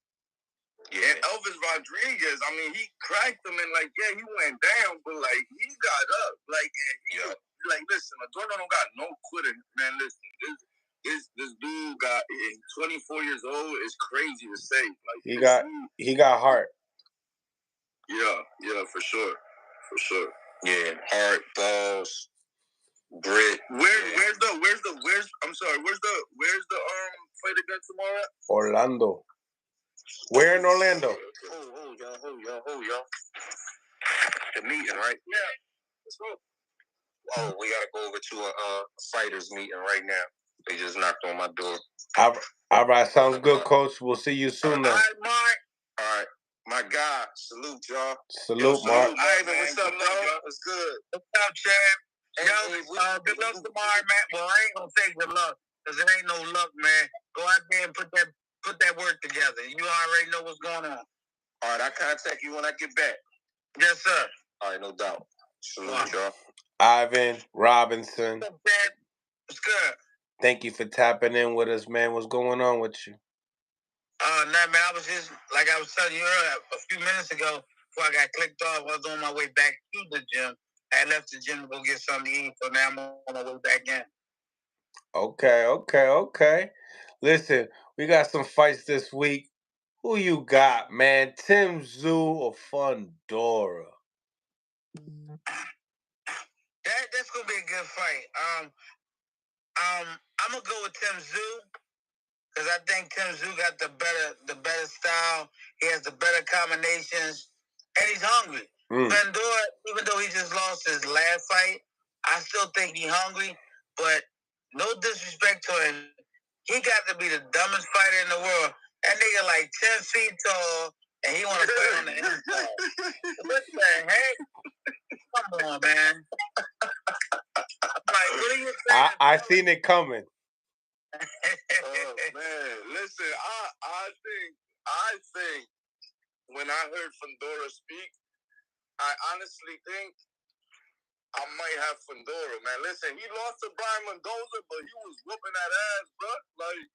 Yeah, and Elvis Rodriguez, I mean, he cracked him and he went down, but he got up. Listen, Adorno don't got no quitter, man. Listen, this dude got 24 years old. It's crazy to say. He got heart. Yeah, for sure. Yeah, heart, balls, grit. Where's the fight against tomorrow? Orlando. Where in Orlando? Oh, y'all. The meeting, right? Yeah. Let's go. Oh, we gotta go over to a fighters meeting right now. They just knocked on my door. All right, sounds good, Coach. We'll see you soon, then. All right, Mark. All right. My God. Salute, y'all. Salute, Mark. Ivan, what's up, bro? What's good? What's up, champ? Yo, good luck tomorrow, man. Well, I ain't gonna say good luck, because it ain't no luck, man. Go out there and put that work together. You already know what's going on. All right, I'll contact you when I get back. Yes, sir. All right, no doubt. Salute, y'all. Ivan Robinson. What's up, man? What's good? Thank you for tapping in with us, man. What's going on with you? Man, I was just, like I was telling you earlier, a few minutes ago, before I got clicked off, I was on my way back to the gym. I left the gym to go get something to eat, so now I'm on my way back in. Okay. Listen, we got some fights this week. Who you got, man? Tszyu or Fundora? That's gonna be a good fight. I'm gonna go with Tszyu because I think Tszyu got the better style. He has the better combinations, and he's hungry. Fundora, even though he just lost his last fight, I still think he's hungry. But no disrespect to him, he got to be the dumbest fighter in the world. That nigga 10 feet tall, and he want to fight on the inside. What the heck? Come on, man. Like, what are you saying? I seen it coming. Oh man, listen, I think when I heard Fundora speak, I honestly think I might have Fundora, man. Listen, he lost to Brian Mendoza, but he was whooping that ass, bro. Like,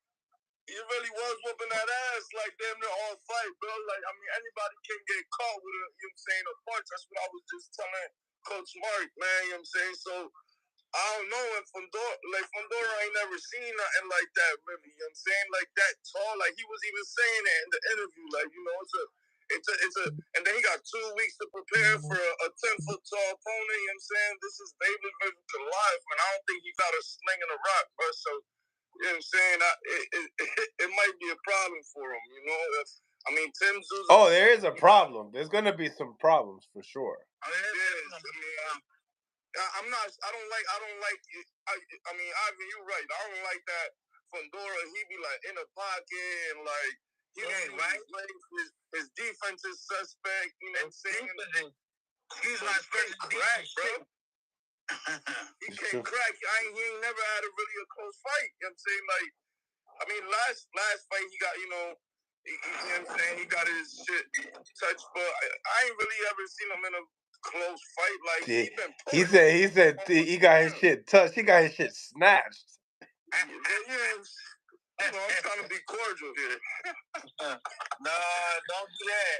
he really was whooping that ass, like, damn near all fight, bro. Like, I mean, anybody can get caught with a, you know what I'm saying, a punch. That's what I was just telling Coach Mark, man, you know what I'm saying? So, I don't know if Fundora ain't never seen nothing like that, really, you know what I'm saying? Like, that tall, like, he was even saying that in the interview, like, you know, and then he got 2 weeks to prepare for a 10-foot tall opponent, you know what I'm saying? This is David versus Goliath, and I don't think he got a sling and a rock, bro, so, you know what I'm saying? It might be a problem for him, you know? I mean, Tim Tszyu. Oh, there is a problem. There's going to be some problems for sure. I don't like, I mean, Ivan, you're right. I don't like that Fundora, he be like in a pocket and like, he ain't right. His defense is suspect, you know what I'm saying? He's not supposed to crack, bro. He can't crack. He ain't never had a really a close fight, you know what I'm saying? Like, I mean, last fight he got, you know what I'm saying? He got his shit touched, but I ain't really ever seen him in a close fight. Like, he said he got his shit touched. He got his shit snatched. Yeah, you know, I'm trying to be cordial here. Nah, don't do that.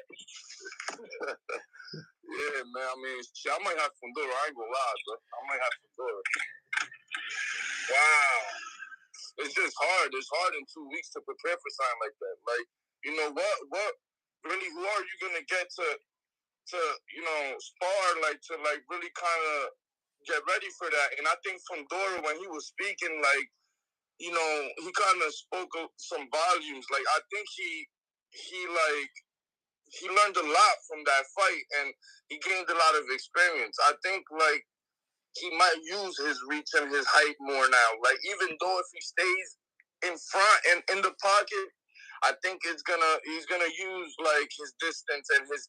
Yeah, man. I mean, shit, I might have Fundora. I ain't gonna lie, bro. I might have Fundora. Wow. It's just hard. It's hard in 2 weeks to prepare for something like that. Like, you know what? Really, who are you gonna get to you know, spar, like, to like really kind of get ready for that? And I think Fundora, when he was speaking, like, you know, he kind of spoke some volumes. Like, I think he learned a lot from that fight, and he gained a lot of experience. I think, like, he might use his reach and his height more now. Like, even though if he stays in front and in the pocket, I think he's gonna use like his distance and his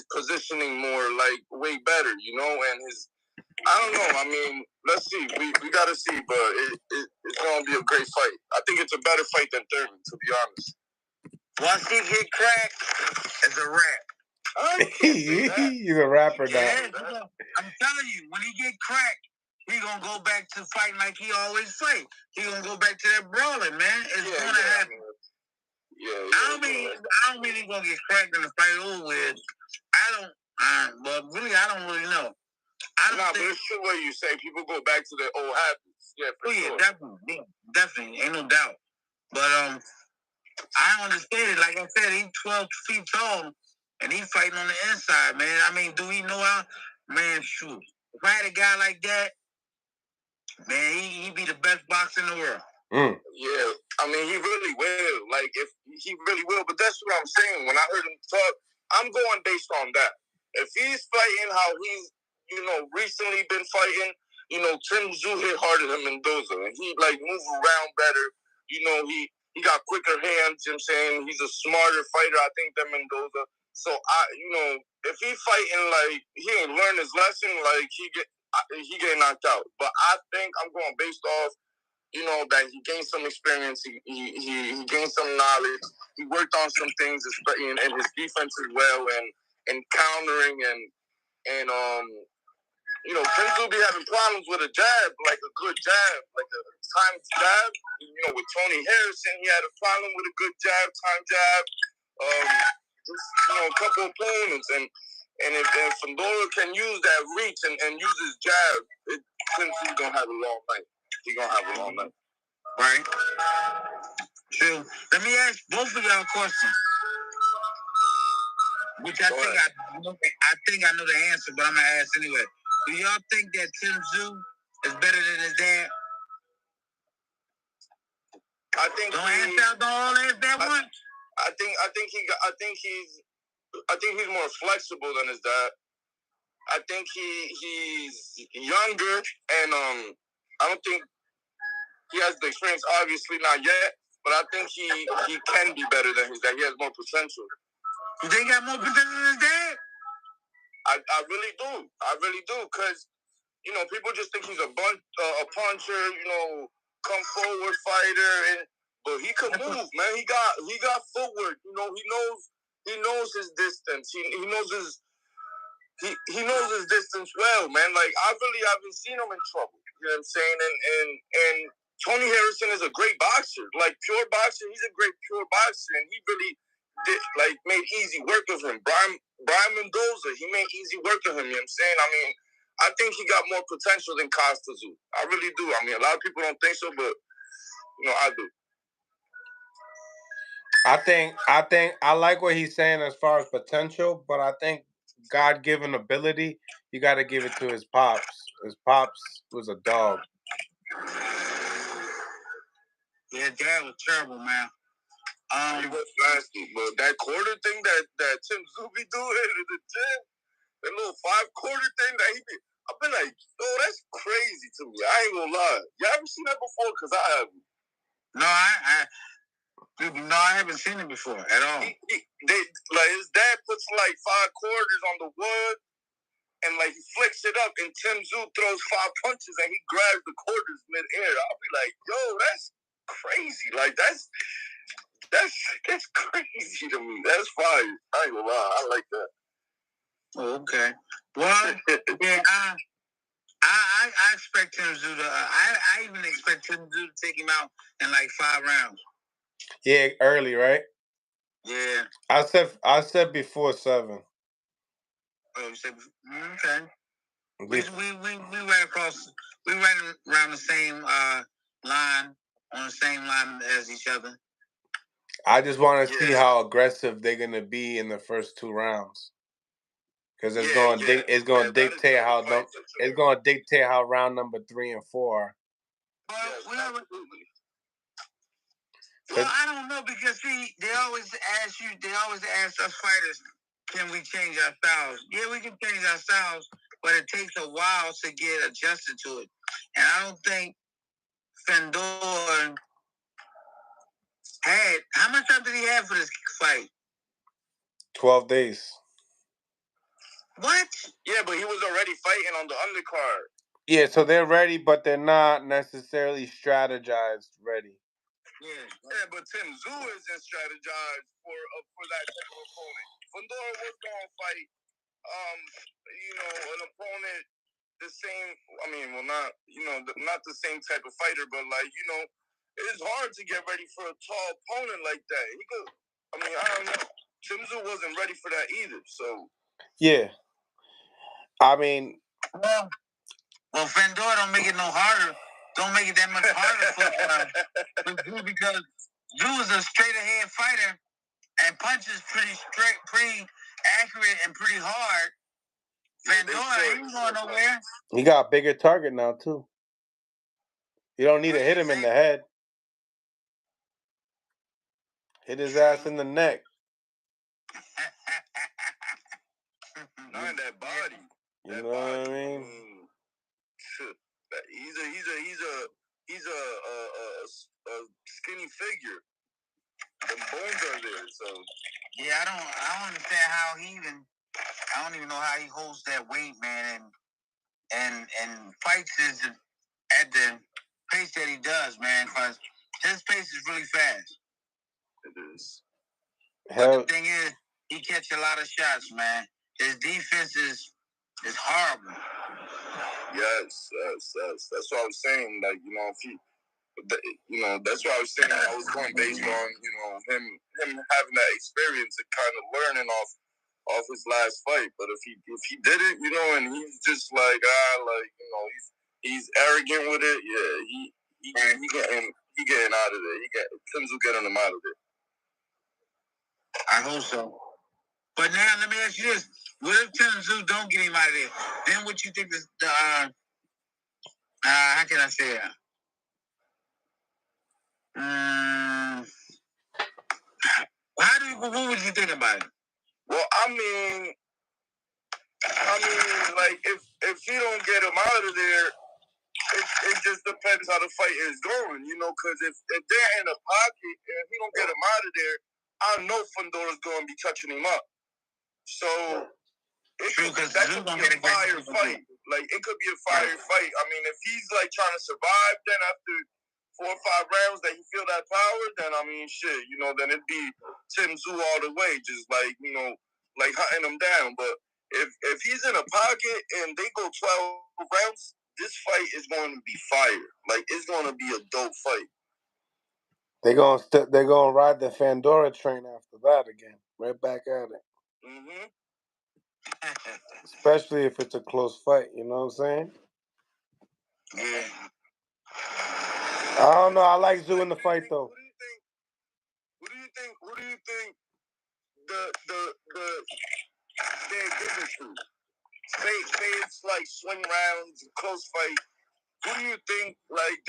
positioning more, like, way better, you know, and his. I don't know. I mean, let's see. We gotta see, but it's gonna be a great fight. I think it's a better fight than Thurman, to be honest. Once he get cracked, it's a wrap. He's a rapper now. I'm telling you, when he get cracked, he gonna go back to fighting like he always fight. He gonna go back to that brawling, man. It's gonna happen. I don't mean he's gonna get cracked and the fight over with. But really, I don't really know. But it's true what you say. People go back to their old habits. Yeah, for sure. Definitely, ain't no doubt. But I don't understand it. Like I said, he's 12 feet tall, and he's fighting on the inside, man. I mean, do we know how? Man, shoot. If I had a guy like that, man, he'd be the best boxer in the world. Yeah, I mean, he really will. Like, if he really will. But that's what I'm saying. When I heard him talk, I'm going based on that. If he's fighting how he's, you know, recently been fighting, you know, Tim Tszyu hit harder than Mendoza, and he, like, move around better. You know, he got quicker hands, you know what I'm saying? He's a smarter fighter, I think, than Mendoza. So, you know, if he fighting, like, he ain't learned his lesson, like, he get knocked out. But I think I'm going based off, you know, that he gained some experience, he gained some knowledge, he worked on some things, especially in his defense as well, and countering and you know, Tszyu be having problems with a jab, like a good jab, like a timed jab. You know, with Tony Harrison, he had a problem with a good jab, time jab. Just, you know, a couple opponents, and if Fundora can use that reach and use his jab, Tszyu gonna have a long night. He gonna have a long night. Right. True. Let me ask both of y'all a question. Which I think I know the answer, but I'm gonna ask anyway. Do y'all think that Tim Tszyu is better than his dad? I think. Don't answer that one. I think he's more flexible than his dad. I think he's younger, and I don't think he has the experience. Obviously, not yet, but I think he can be better than his dad. He has more potential. You think he got more potential than his dad? I really do. I really do, because, you know, people just think he's a puncher, you know, come forward fighter, but he can move, man. He got footwork. You know, he knows his distance. He knows his distance well, man. Like, I really haven't seen him in trouble. You know what I'm saying? And Tony Harrison is a great boxer. Like, pure boxer, he's a great pure boxer, and he really made easy work of him. Brian Mendoza, he made easy work of him. You know what I'm saying? I mean, I think he got more potential than Tszyu. I really do. I mean, a lot of people don't think so, but you know, I do. I think I like what he's saying as far as potential, but I think God-given ability, you got to give it to his pops. His pops was a dog. Yeah, dad was terrible, man. He was nasty, but that quarter thing that Tszyu be doing in the gym, that little 5-quarter thing that he be, I've been like, yo, that's crazy to me. I ain't gonna lie. You ever seen that before? Because I haven't. No, I haven't seen it before at all. His dad puts like 5 quarters on the wood, and like he flicks it up, and Tszyu throws 5 punches, and he grabs the quarters mid-air. I'll be like, yo, that's crazy. Like that's crazy to me. That's fire. I ain't gonna lie. I like that. Oh, okay. Well, yeah, I expect Tszyu to. I even expect Tszyu to take him out in like 5 rounds. Yeah, early, right? Yeah. I said before 7. Oh, you said okay. We ran across. We ran around the same line, on the same line as each other. I just want to see how aggressive they're gonna be in the first 2 rounds, because it's gonna dictate how round number 3 and 4 are. Well, I don't know, because they always ask us fighters, can we change our styles? Yeah, we can change our styles, but it takes a while to get adjusted to it. And I don't think Fundora had, how much time did he have for this fight? 12 days. What? Yeah, but he was already fighting on the undercard. Yeah, so they're ready, but they're not necessarily strategized ready. Yeah, but Tszyu isn't strategized for that type of opponent. Fundora was going to fight, an opponent the same. I mean, well, not the same type of fighter, but it's hard to get ready for a tall opponent like that. I don't know. Tszyu wasn't ready for that either. So yeah, I mean, well, Fundora don't make it no harder. Don't make it that much harder for Tszyu, because Tszyu is a straight ahead fighter and punches pretty straight, pretty accurate, and pretty hard. Fundora ain't going nowhere. He got a bigger target now too. You don't need to hit him in the head. Hit his ass in the neck. Not in that body. You know what I mean? He's a skinny figure. The bones are there, so yeah, I don't understand how I don't even know how he holds that weight, man, and fights at the pace that he does, man, because his pace is really fast. It is. But the thing is, he catch a lot of shots, man. His defense is horrible. Yes. That's what I was saying. Like, if he, that's what I was saying. I was going based on, him having that experience and kind of learning off his last fight. But if he didn't, and he's just he's arrogant with it. Yeah, he getting out of there. Tszyu getting him out of there. I hope so. But now let me ask you this: what if Tszyu don't get him out of there? Then what you think is the how can I say it? What would you think about it? Well, I mean, like if he don't get him out of there, it just depends how the fight is going, because if they're in a pocket and he don't get him out of there, I know Fundora's going to be touching him up. So that could be a fire fight. Like, it could be a fire fight. I mean, if he's, like, trying to survive, then after 4 or 5 rounds that he feel that power, then, I mean, shit, you know, then it'd be Tszyu all the way, just, like, you know, like, hunting him down. But if he's in a pocket and they go 12 rounds, this fight is going to be fire. Like, it's going to be a dope fight. They're gonna ride the Fundora train after that again. Right back at it. Mm-hmm. Especially if it's a close fight, you know what I'm saying? Yeah. I don't know. I like Tszyu in the fight though. Who do you think they're giving to? Say it's like swing rounds, close fight. Who do you think like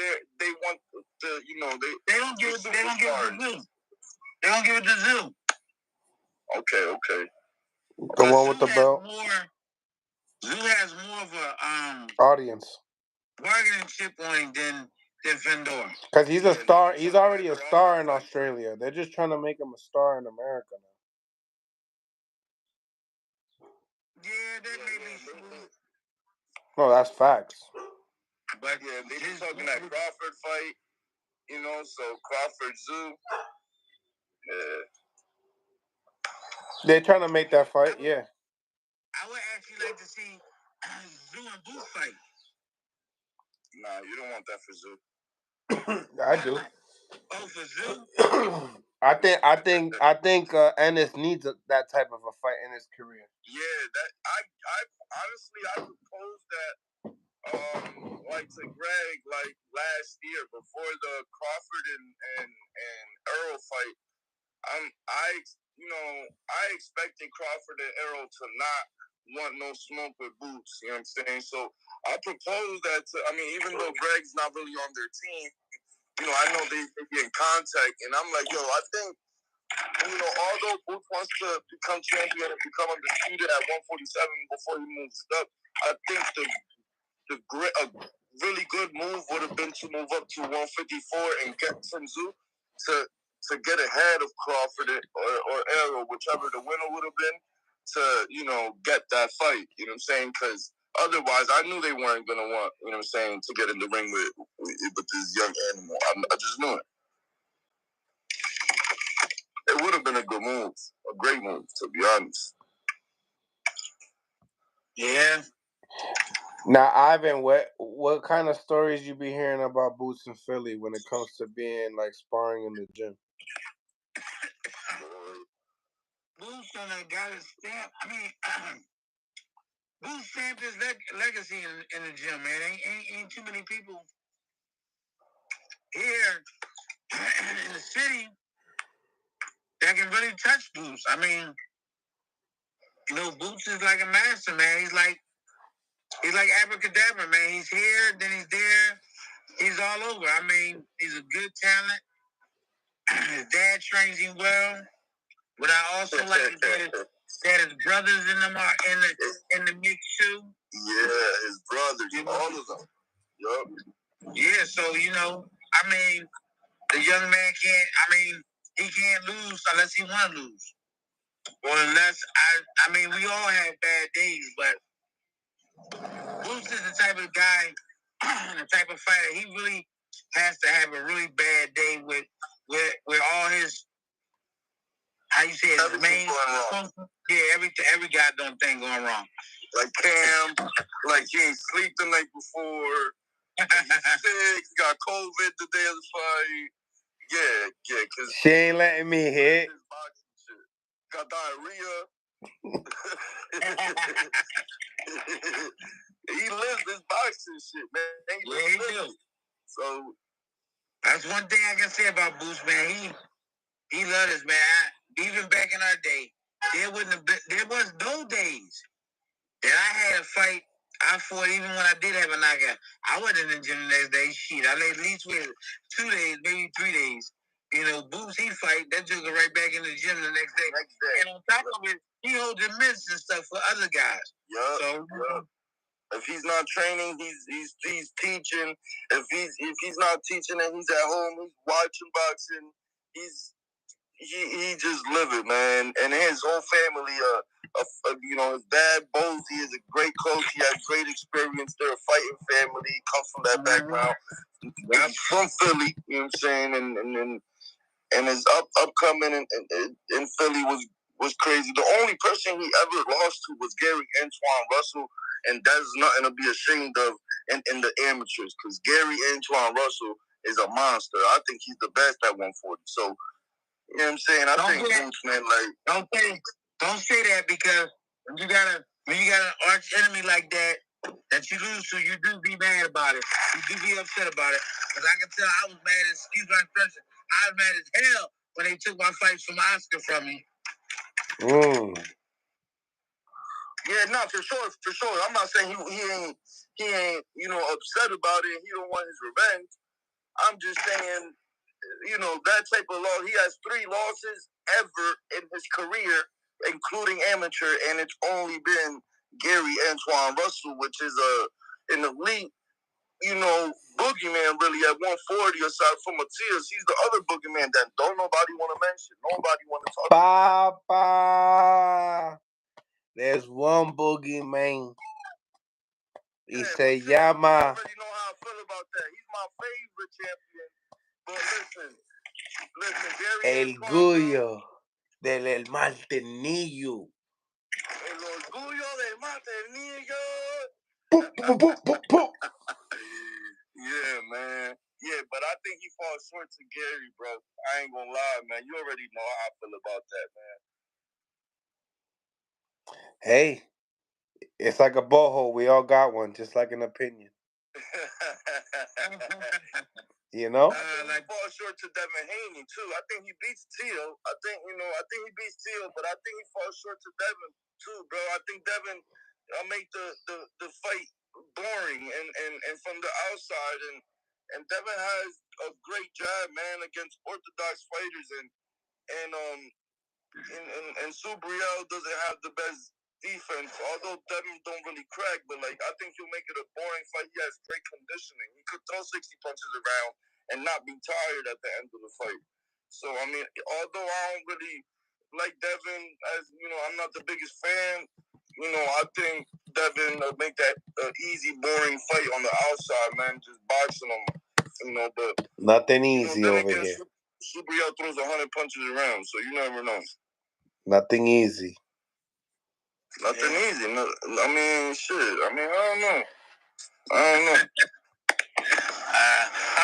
they want the, you know, they don't give it to Tszyu. They don't give it to Tszyu. Okay. The one with the belt. Tszyu has more of a audience bargaining chip on him than Fundora. Because he's a star. He's already a star in Australia. They're just trying to make him a star in America now. Yeah, that may be smooth. No, that's facts. But yeah, they just talking that Crawford fight, you know, so Crawford Tszyu. Yeah. They're trying to make that fight, yeah. I would actually like to see Tszyu and Booth fight. Nah, you don't want that for Tszyu. I do. Oh, for Tszyu? I think Ennis needs that type of a fight in his career. Yeah, that I honestly I proposed that like to Greg like last year before the Crawford and Earl fight. I expected Crawford and Earl to not want no smoke with Boots, you know what I'm saying? So I proposed that even though Greg's not really on their team, you know, I know they get in contact, and I'm like, yo, I think, you know, although Boots wants to become champion and become undisputed at 147 before he moves up, I think a really good move would have been to move up to 154 and get Tszyu to get ahead of Crawford or Errol, whichever the winner would have been, to, you know, get that fight. You know what I'm saying? Because otherwise, I knew they weren't going to want, you know what I'm saying, to get in the ring with this young animal. I just knew it. It would have been a good move, a great move, to be honest. Yeah. Now, Ivan, what kind of stories you be hearing about Boots in Philly when it comes to being like sparring in the gym? Boots got his stamp. Boots stamped his legacy in the gym, man. Ain't too many people here in the city that can really touch Boots. You know, Boots is like a master, man. He's like abracadabra, man. He's here, then he's there. He's all over. He's a good talent. His dad trains him well. What I also like is that his brothers in them are in the mix too. Yeah, his brothers, all of them. Yup. Yeah, so you know, the young man he can't lose unless he want to lose, or unless we all have bad days, but Boots is the type of guy, the type of fighter. He really has to have a really bad day with all his, how you say it, main going wrong. Yeah, every goddamn thing going wrong. Like Cam, like he ain't sleep the night before. He's sick. He got COVID the day of the fight. Yeah, cause she ain't letting me hit. Got diarrhea. He lives this boxing shit, man. He do. So that's one thing I can say about Boots, man. He loved us, man. Even back in our day, there was no days that I had a fight I fought even when I did have a knockout. I wasn't in the gym the next day. Shit, I at least wait 2 days, maybe 3 days. You know, Boots, he fight. That dude go right back in the gym the next day. And on top of it, he holds the mitts and stuff for other guys. Yeah. So, if he's not training, he's teaching. If he's not teaching and he's at home, he's watching boxing. he just livid, man, and his whole family. His dad Bozy is a great coach. He has great experience. They're a fighting family. He comes from that background. He's from Philly. You know what I'm saying? And his upcoming in Philly was crazy. The only person he ever lost to was Gary Antoine Russell, and that's nothing to be ashamed of in the amateurs, because Gary Antoine Russell is a monster. I think he's the best at 140. So, you know what I'm saying? I think Boots, man, like don't say that, because when you got an arch enemy like that you lose to, you do be mad about it. You do be upset about it. Because I can tell I was mad as, excuse my expression, I was mad as hell when they took my fights from Oscar from me. Yeah, no, for sure. I'm not saying he ain't upset about it. He don't want his revenge. I'm just saying, that type of loss. He has 3 losses ever in his career, including amateur, and it's only been Gary Antoine Russell, which is an elite, boogeyman really at 140 aside from Matias. He's the other boogeyman that don't nobody want to mention. Nobody want to talk about. Papa, there's one boogeyman. Y se llama. I already know how I feel about that. He's my favorite champion. But listen, Gary El orgullo del Martinillo. El orgullo del Martinillo. Yeah, man. Yeah, but I think he falls short to Gary, bro. I ain't gonna lie, man. You already know how I feel about that, man. Hey, it's like a boho. We all got one, just like an opinion. You know? I think he falls short to Devin Haney, too. I think he beats Tszyu. I think he beats Tszyu, but I think he falls short to Devin, too, bro. I think Devin make the fight boring and from the outside, and Devin has a great jab, man, against orthodox fighters, and Subriel doesn't have the best defense, although Devin don't really crack, but I think he'll make it a boring fight. He has great conditioning. He could throw 60 punches around and not be tired at the end of the fight. So, I mean, although I don't really like Devin, as I'm not the biggest fan, I think Devin will make that easy, boring fight on the outside, man, just boxing him, but nothing easy over here. Subriel throws 100 punches around, so you never know. Nothing easy. Nothing easy. No, I mean, shit. I don't know. I'm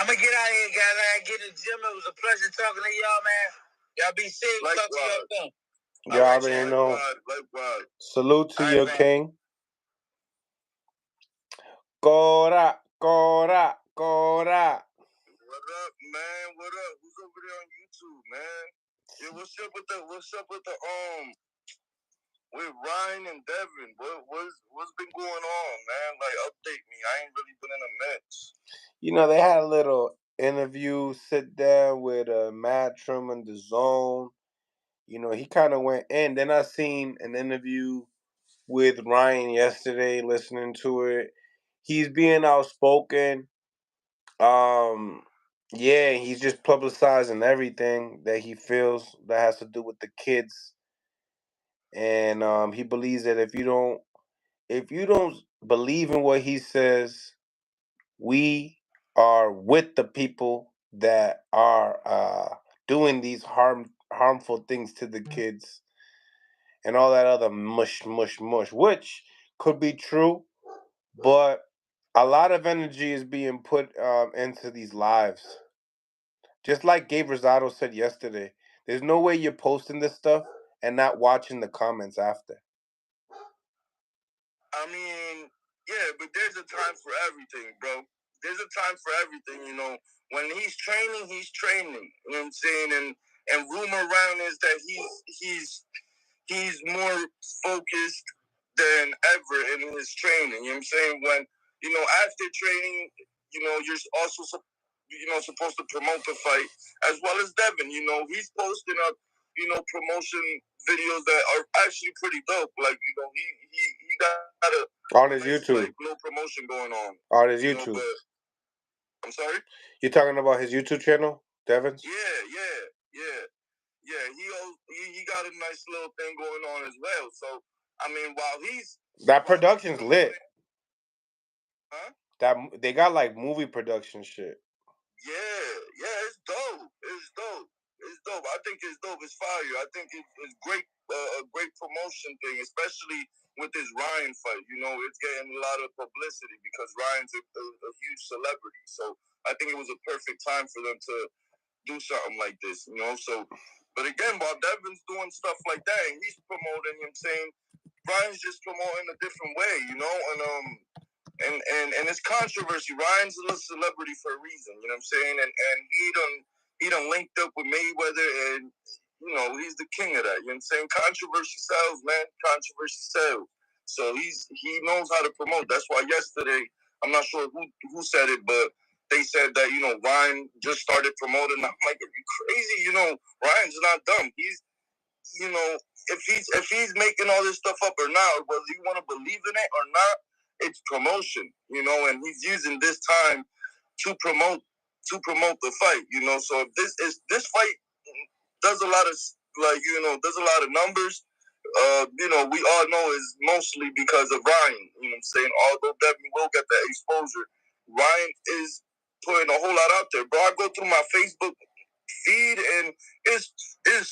going to get out of here, guys. I got to get to the gym. It was a pleasure talking to y'all, man. Y'all be safe. Talk to y'all soon. You already know. Likewise. Salute to your king. Cora. What up, man? What up? Who's over there on YouTube, man? Yeah, what's up with the with Ryan and Devin? What's been going on, man? Update me. I ain't really been in a mix. They had a little interview, sit down with Matt Truman, the Zone. He kind of went in. Then I seen an interview with Ryan yesterday, listening to it. He's being outspoken. Yeah, he's just publicizing everything that he feels that has to do with the kids. And he believes that if you don't believe in what he says, we are with the people that are doing these harmful things to the kids and all that other mush, which could be true, but a lot of energy is being put into these lives. Just like Gabe Rosado said yesterday, there's no way you're posting this stuff and not watching the comments after. I mean, yeah, but there's a time for everything, bro. There's a time for everything, When he's training, he's training. You know what I'm saying? And rumor around is that he's more focused than ever in his training. You know what I'm saying? When, after training, you're also supposed to promote the fight, as well as Devin. He's posting up, promotion videos that are actually pretty dope. He got on his YouTube. No promotion going on. On his YouTube. I'm sorry? You're talking about his YouTube channel, Devin's? Yeah. Yeah, he got a nice little thing going on as well. So I mean, while he's that production's lit. Huh? That they got like movie production shit. Yeah, it's dope. It's dope. I think it's dope. It's fire. I think it's great. A great promotion thing, especially with this Ryan fight. You know, it's getting a lot of publicity because Ryan's a huge celebrity. So I think it was a perfect time for them to do something like this. You know, so. But again, Bob Devin's doing stuff like that, and he's promoting him, saying Ryan's just promoting a different way. You know, and it's controversy. Ryan's a little celebrity for a reason, you know what I'm saying? And he done linked up with Mayweather, and you know he's the king of that. You know what I'm saying? Controversy sells, man. Controversy sells. So he knows how to promote. That's why yesterday, I'm not sure who said it, but they said that Ryan just started promoting. I'm like, are you crazy? Ryan's not dumb. He's if he's making all this stuff up or not, whether you want to believe in it or not, it's promotion, and he's using this time to promote the fight, So if this fight does a lot of does a lot of numbers, we all know is mostly because of Ryan. You know what I'm saying? Although Devin will get that exposure, Ryan is putting a whole lot out there, bro. I go through my Facebook feed and it's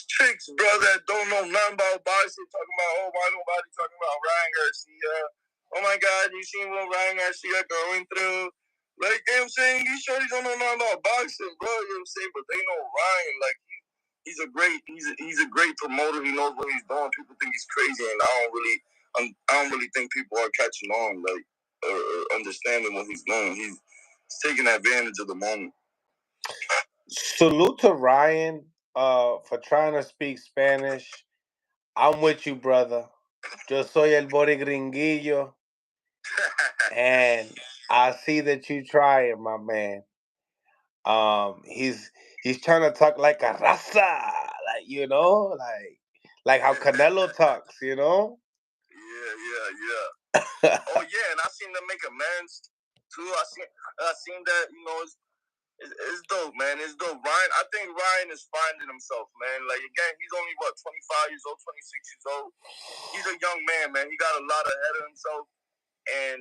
chicks, bro, that don't know nothing about boxing talking about, oh, why nobody talking about Ryan Garcia? Oh my God, you seen what Ryan Garcia going through? Like, you know what I'm saying? These shorties don't know nothing about boxing, bro. You know what I'm saying? But they know Ryan. Like, he's a great promoter. He knows what he's doing. People think he's crazy, and I don't really think people are catching on, like, or understanding what he's doing. He's taking advantage of the moment. Salute to Ryan for trying to speak Spanish. I'm with you, brother. Yo soy el borigringuillo. And I see that you trying, my man. He's trying to talk like a raza, like how Canelo talks, Yeah. Oh yeah, and I seen them make amends too. I seen that. It's dope, man. It's dope. Ryan, I think Ryan is finding himself, man. Like, again, he's only 25 years old, 26 years old. He's a young man. He got a lot ahead of himself. And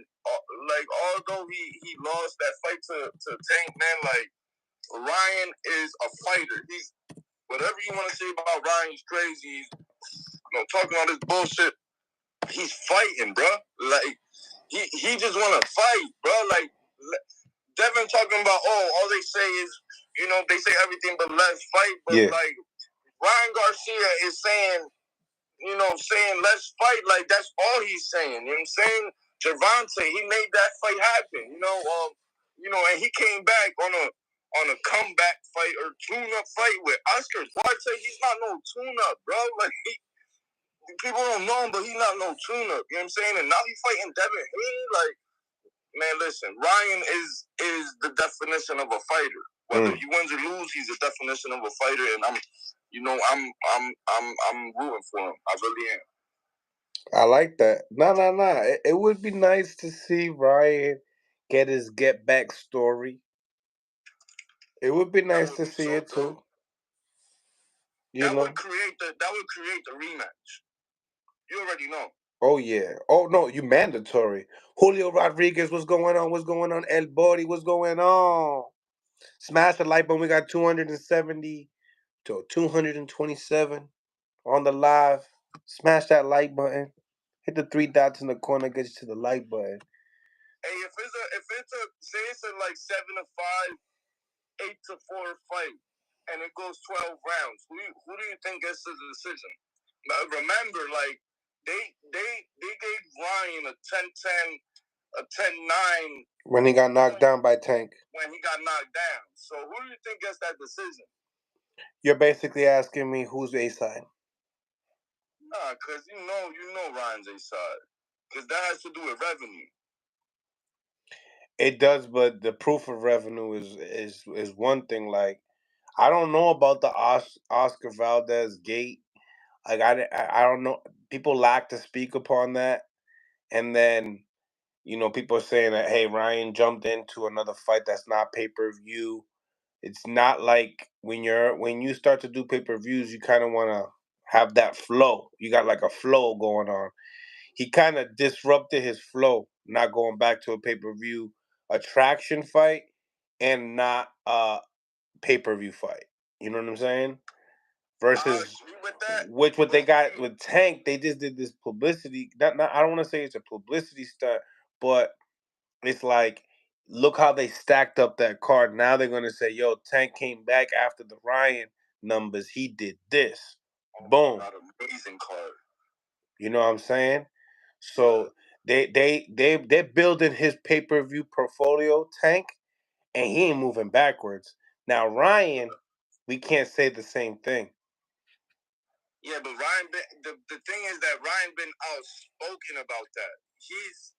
like, although he lost that fight to Tank, man, like, Ryan is a fighter. He's whatever you want to say about Ryan, he's crazy. He's talking all this bullshit. He's fighting, bro. Like, he just want to fight, bro. Like, Devin talking about, all they say is, they say everything but let's fight. But like, Ryan Garcia is saying, let's fight. Like, that's all he's saying. You know what I'm saying? Gervonta, he made that fight happen. And he came back on a comeback fight or tune-up fight with Oscar Duarte. He's not no tune-up, bro. Like, people don't know him, but he's not no tune-up. You know what I'm saying? And now he's fighting Devin Haney. Like, man, listen, Ryan is the definition of a fighter. Whether he wins or loses, he's the definition of a fighter, and I'm rooting for him. I really am. I like that. No. It would be nice to see Ryan get his get back story. It would be nice to see it too. That would create the rematch. You already know. Oh yeah. Oh no, you mandatory. Julio Rodriguez, what's going on? What's going on? El Bori, what's going on? Smash the like button. We got 270 to 227 on the live. Smash that like button. Hit the three dots in the corner, get you to the like button. Hey, if it's a say it's a like 7-5, 8-4 fight, and it goes 12 rounds, who do you think gets the decision? Now, remember, like they gave Ryan a 10-10, a 10-9 when he got knocked down by Tank. When he got knocked down, so who do you think gets that decision? You're basically asking me who's A side. Nah, cause you know Ryan's A side, cause that has to do with revenue. It does, but the proof of revenue is one thing. Like, I don't know about the Oscar Valdez gate. Like, I don't know. People lack to speak upon that, and then people are saying that, hey, Ryan jumped into another fight that's not pay per view. It's not like when you start to do pay-per-views, you kind of want to have that flow. You got like a flow going on. He kind of disrupted his flow, not going back to a pay-per-view attraction fight and not a pay-per-view fight. You know what I'm saying? Versus which what they got with Tank, they just did this publicity. Not I don't want to say it's a publicity stunt, but it's like, look how they stacked up that card. Now they're gonna say, "Yo, Tank came back after the Ryan numbers. He did this, boom, amazing card." You know what I'm saying? So they're building his pay-per-view portfolio, Tank, and he ain't moving backwards. Now Ryan, we can't say the same thing. Yeah, but Ryan, the thing is that Ryan been outspoken about that. He's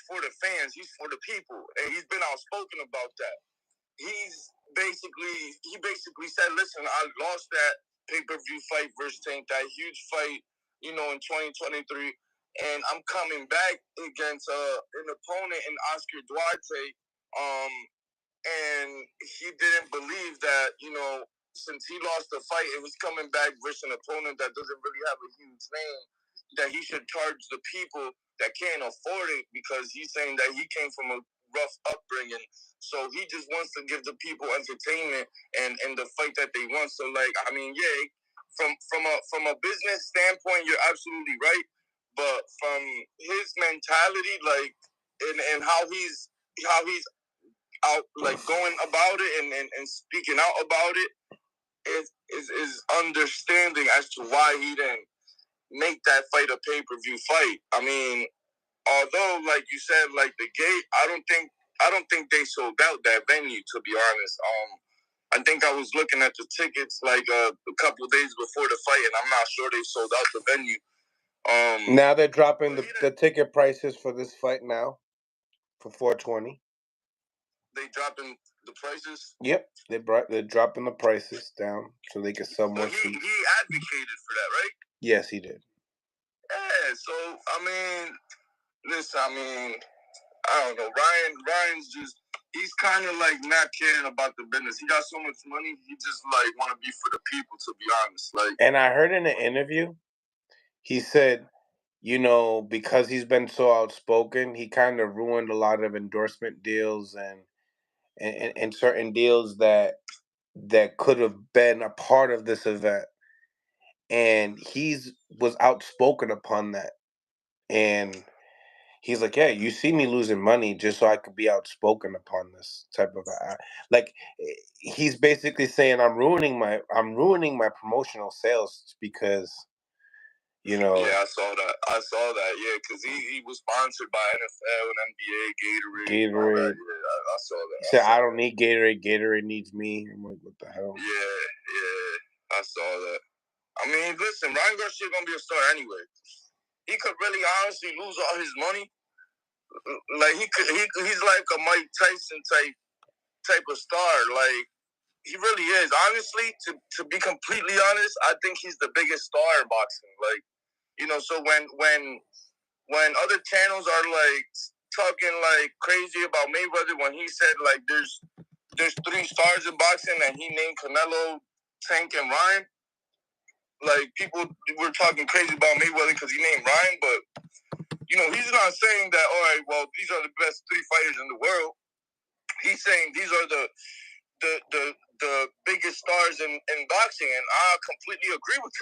for the fans. He's for the people, and he's been outspoken about that. He basically said, "Listen, I lost that pay-per-view fight versus Tank, that huge fight, in 2023, and I'm coming back against an opponent in Oscar Duarte, and he didn't believe that, since he lost the fight and he's coming back versus an opponent that doesn't really have a huge name, that he should charge the people that can't afford it, because he's saying that he came from a rough upbringing. So he just wants to give the people entertainment and the fight that they want." So, from a business standpoint, you're absolutely right. But from his mentality, and how he's out, going about it and speaking out about it, is understanding as to why he didn't make that fight a pay-per-view fight. I mean, although, like you said, the gate, I don't think they sold out that venue, to be honest. I think I was looking at the tickets a couple of days before the fight, and I'm not sure they sold out the venue. Now they're dropping the ticket prices for this fight now for $420. They dropping the prices? Yep, they're dropping the prices down so they can sell more seats. He advocated for that, right? Yes, he did. Yeah, so listen, I don't know. Ryan's just, he's kind of not caring about the business. He got so much money, he just want to be for the people, to be honest. And I heard in an interview, he said, because he's been so outspoken, he kind of ruined a lot of endorsement deals and certain deals that could have been a part of this event. And was outspoken upon that. And he's like, "Yeah, you see me losing money just so I could be outspoken upon this type of he's basically saying I'm ruining my promotional sales because Yeah, I saw that. Yeah, because he was sponsored by NFL and NBA, Gatorade. Yeah, I saw that. He said, "I don't need Gatorade. Gatorade needs me." I'm like, what the hell? Yeah, I saw that. I mean, listen, Ryan Garcia gonna be a star anyway. He could really honestly lose all his money. He's like a Mike Tyson type of star. He really is. Honestly, to be completely honest, I think he's the biggest star in boxing. So when other channels are talking crazy about Mayweather, when he said there's 3 stars in boxing and he named Canelo, Tank, and Ryan, people were talking crazy about Mayweather because he named Ryan, but he's not saying that, all right, well, these are the best 3 fighters in the world. He's saying these are the biggest stars in boxing, and I completely agree with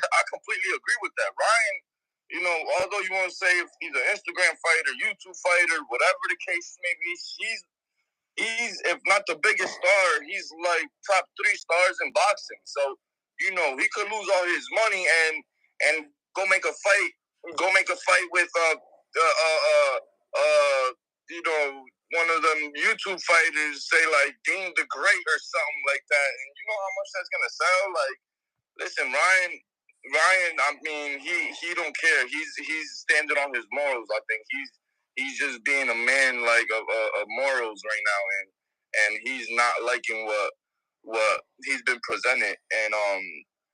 that. Ryan, although you want to say if he's an Instagram fighter, YouTube fighter, whatever the case may be, he's if not the biggest star, he's top 3 stars in boxing. So he could lose all his money and go make a fight with one of them YouTube fighters, say Dean the Great or something like that, and you know how much that's gonna sell. Listen, Ryan, I mean, he don't care. He's standing on his morals. I think he's just being a man of morals right now, and he's not liking what he's been presented, and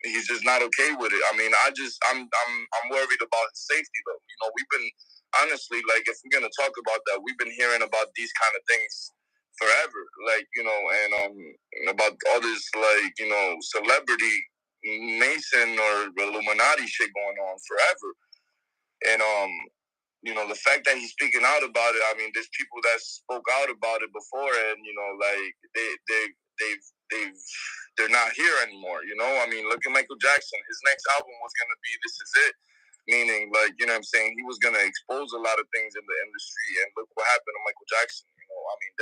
he's just not okay with it. I mean, I'm worried about his safety though. We've been honestly, if we're gonna talk about that, we've been hearing about these kind of things forever. Like, you know, and about all this, like, you know, celebrity Mason or Illuminati shit going on forever. And you know, the fact that he's speaking out about it, I mean, there's people that spoke out about it before, and you know, like they're not here anymore. You know, I mean, look at Michael Jackson. His next album was gonna be "This Is It," meaning, like, you know what I'm saying, he was gonna expose a lot of things in the industry, and look what happened to Michael Jackson. You know, I mean,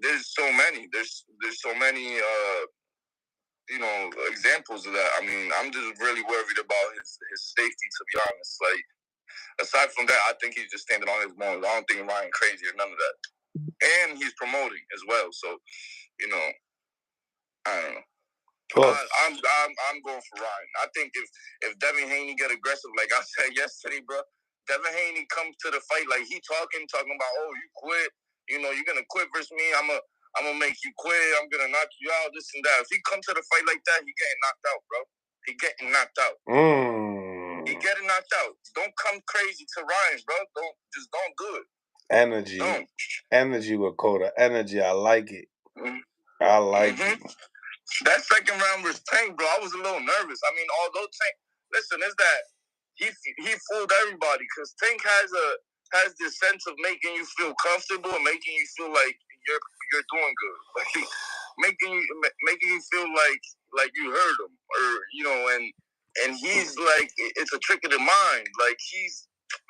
there's so many, there's so many. You know, examples of that. I mean, I'm just really worried about his safety, to be honest. Like, aside from that, I think he's just standing on his morals. I don't think Ryan crazy or none of that. And he's promoting as well. So, you know, I don't know. Well, I'm going for Ryan. I think if Devin Haney get aggressive, like I said yesterday, bro, Devin Haney comes to the fight like he talking about, oh, you quit. You know, you're gonna quit versus me. I'm gonna make you quit. I'm gonna knock you out. This and that. If he comes to the fight like that, he getting knocked out, bro. He getting knocked out. He getting knocked out. Don't come crazy to Ryan, bro. Don't do it. Energy with Coda. Energy. I like it. I like it. That second round was Tank, bro. I was a little nervous. I mean, although Tank, listen, is that he fooled everybody because Tank has this sense of making you feel comfortable and making you feel like you're doing good, like making you feel like you heard him, or you know, and he's like, it's a trick of the mind. Like,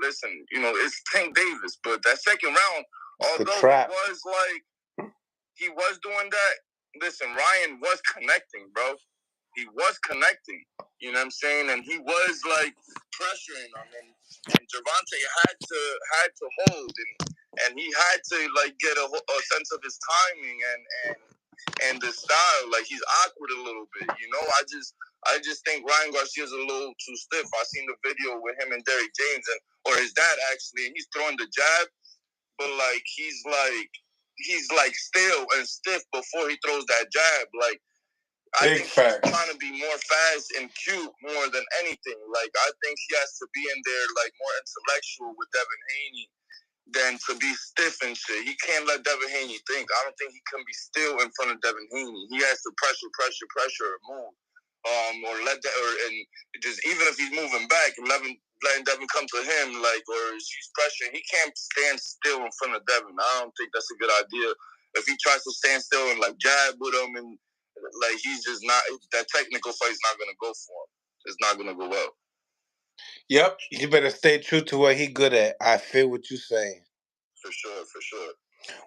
listen, you know, it's Tank Davis, but that second round, although he was doing that. Listen, Ryan was connecting, bro. He was connecting. You know what I'm saying? And he was like pressuring him, and Gervonta had to hold, and he had to like get a sense of his timing and the style. Like, he's awkward a little bit. You know, I just think Ryan Garcia's a little too stiff. I seen the video with him and Derrick James or his dad actually, and he's throwing the jab, but like he's still and stiff before he throws that jab. Like, I think he's trying to be more fast and cute more than anything. Like, I think he has to be in there like more intellectual with Devin Haney than to be stiff and shit. He can't let Devin Haney think. I don't think he can be still in front of Devin Haney. He has to pressure or move. Or let that, and just even if he's moving back, letting Devin come to him, like, or she's pressuring, he can't stand still in front of Devin. I don't think that's a good idea. If he tries to stand still and like jab with him, and like, he's just not, that technical fight's not gonna go for him. It's not gonna go well. Yep, you better stay true to what he good at. I feel what you're saying. For sure.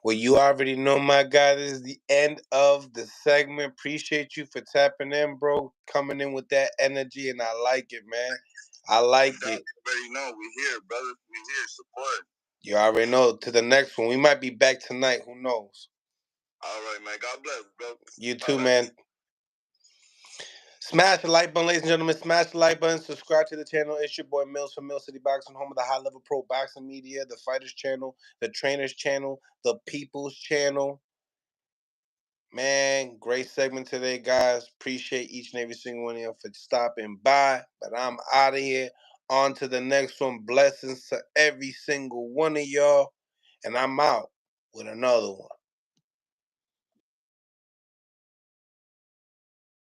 Well, you already know, my guy, this is the end of the segment. Appreciate you for tapping in, bro. Coming in with that energy, and I like it, man. I like it. You already know. We here, brother. We here. Support. You already know. To the next one. We might be back tonight. Who knows? All right, man. God bless, bro. You too, man. Smash the like button, ladies and gentlemen. Smash the like button. Subscribe to the channel. It's your boy Mills from Mill City Boxing, home of the high-level pro boxing media, the Fighters Channel, the Trainers Channel, the People's Channel. Man, great segment today, guys. Appreciate each and every single one of you for stopping by. But I'm out of here. On to the next one. Blessings to every single one of y'all. And I'm out with another one.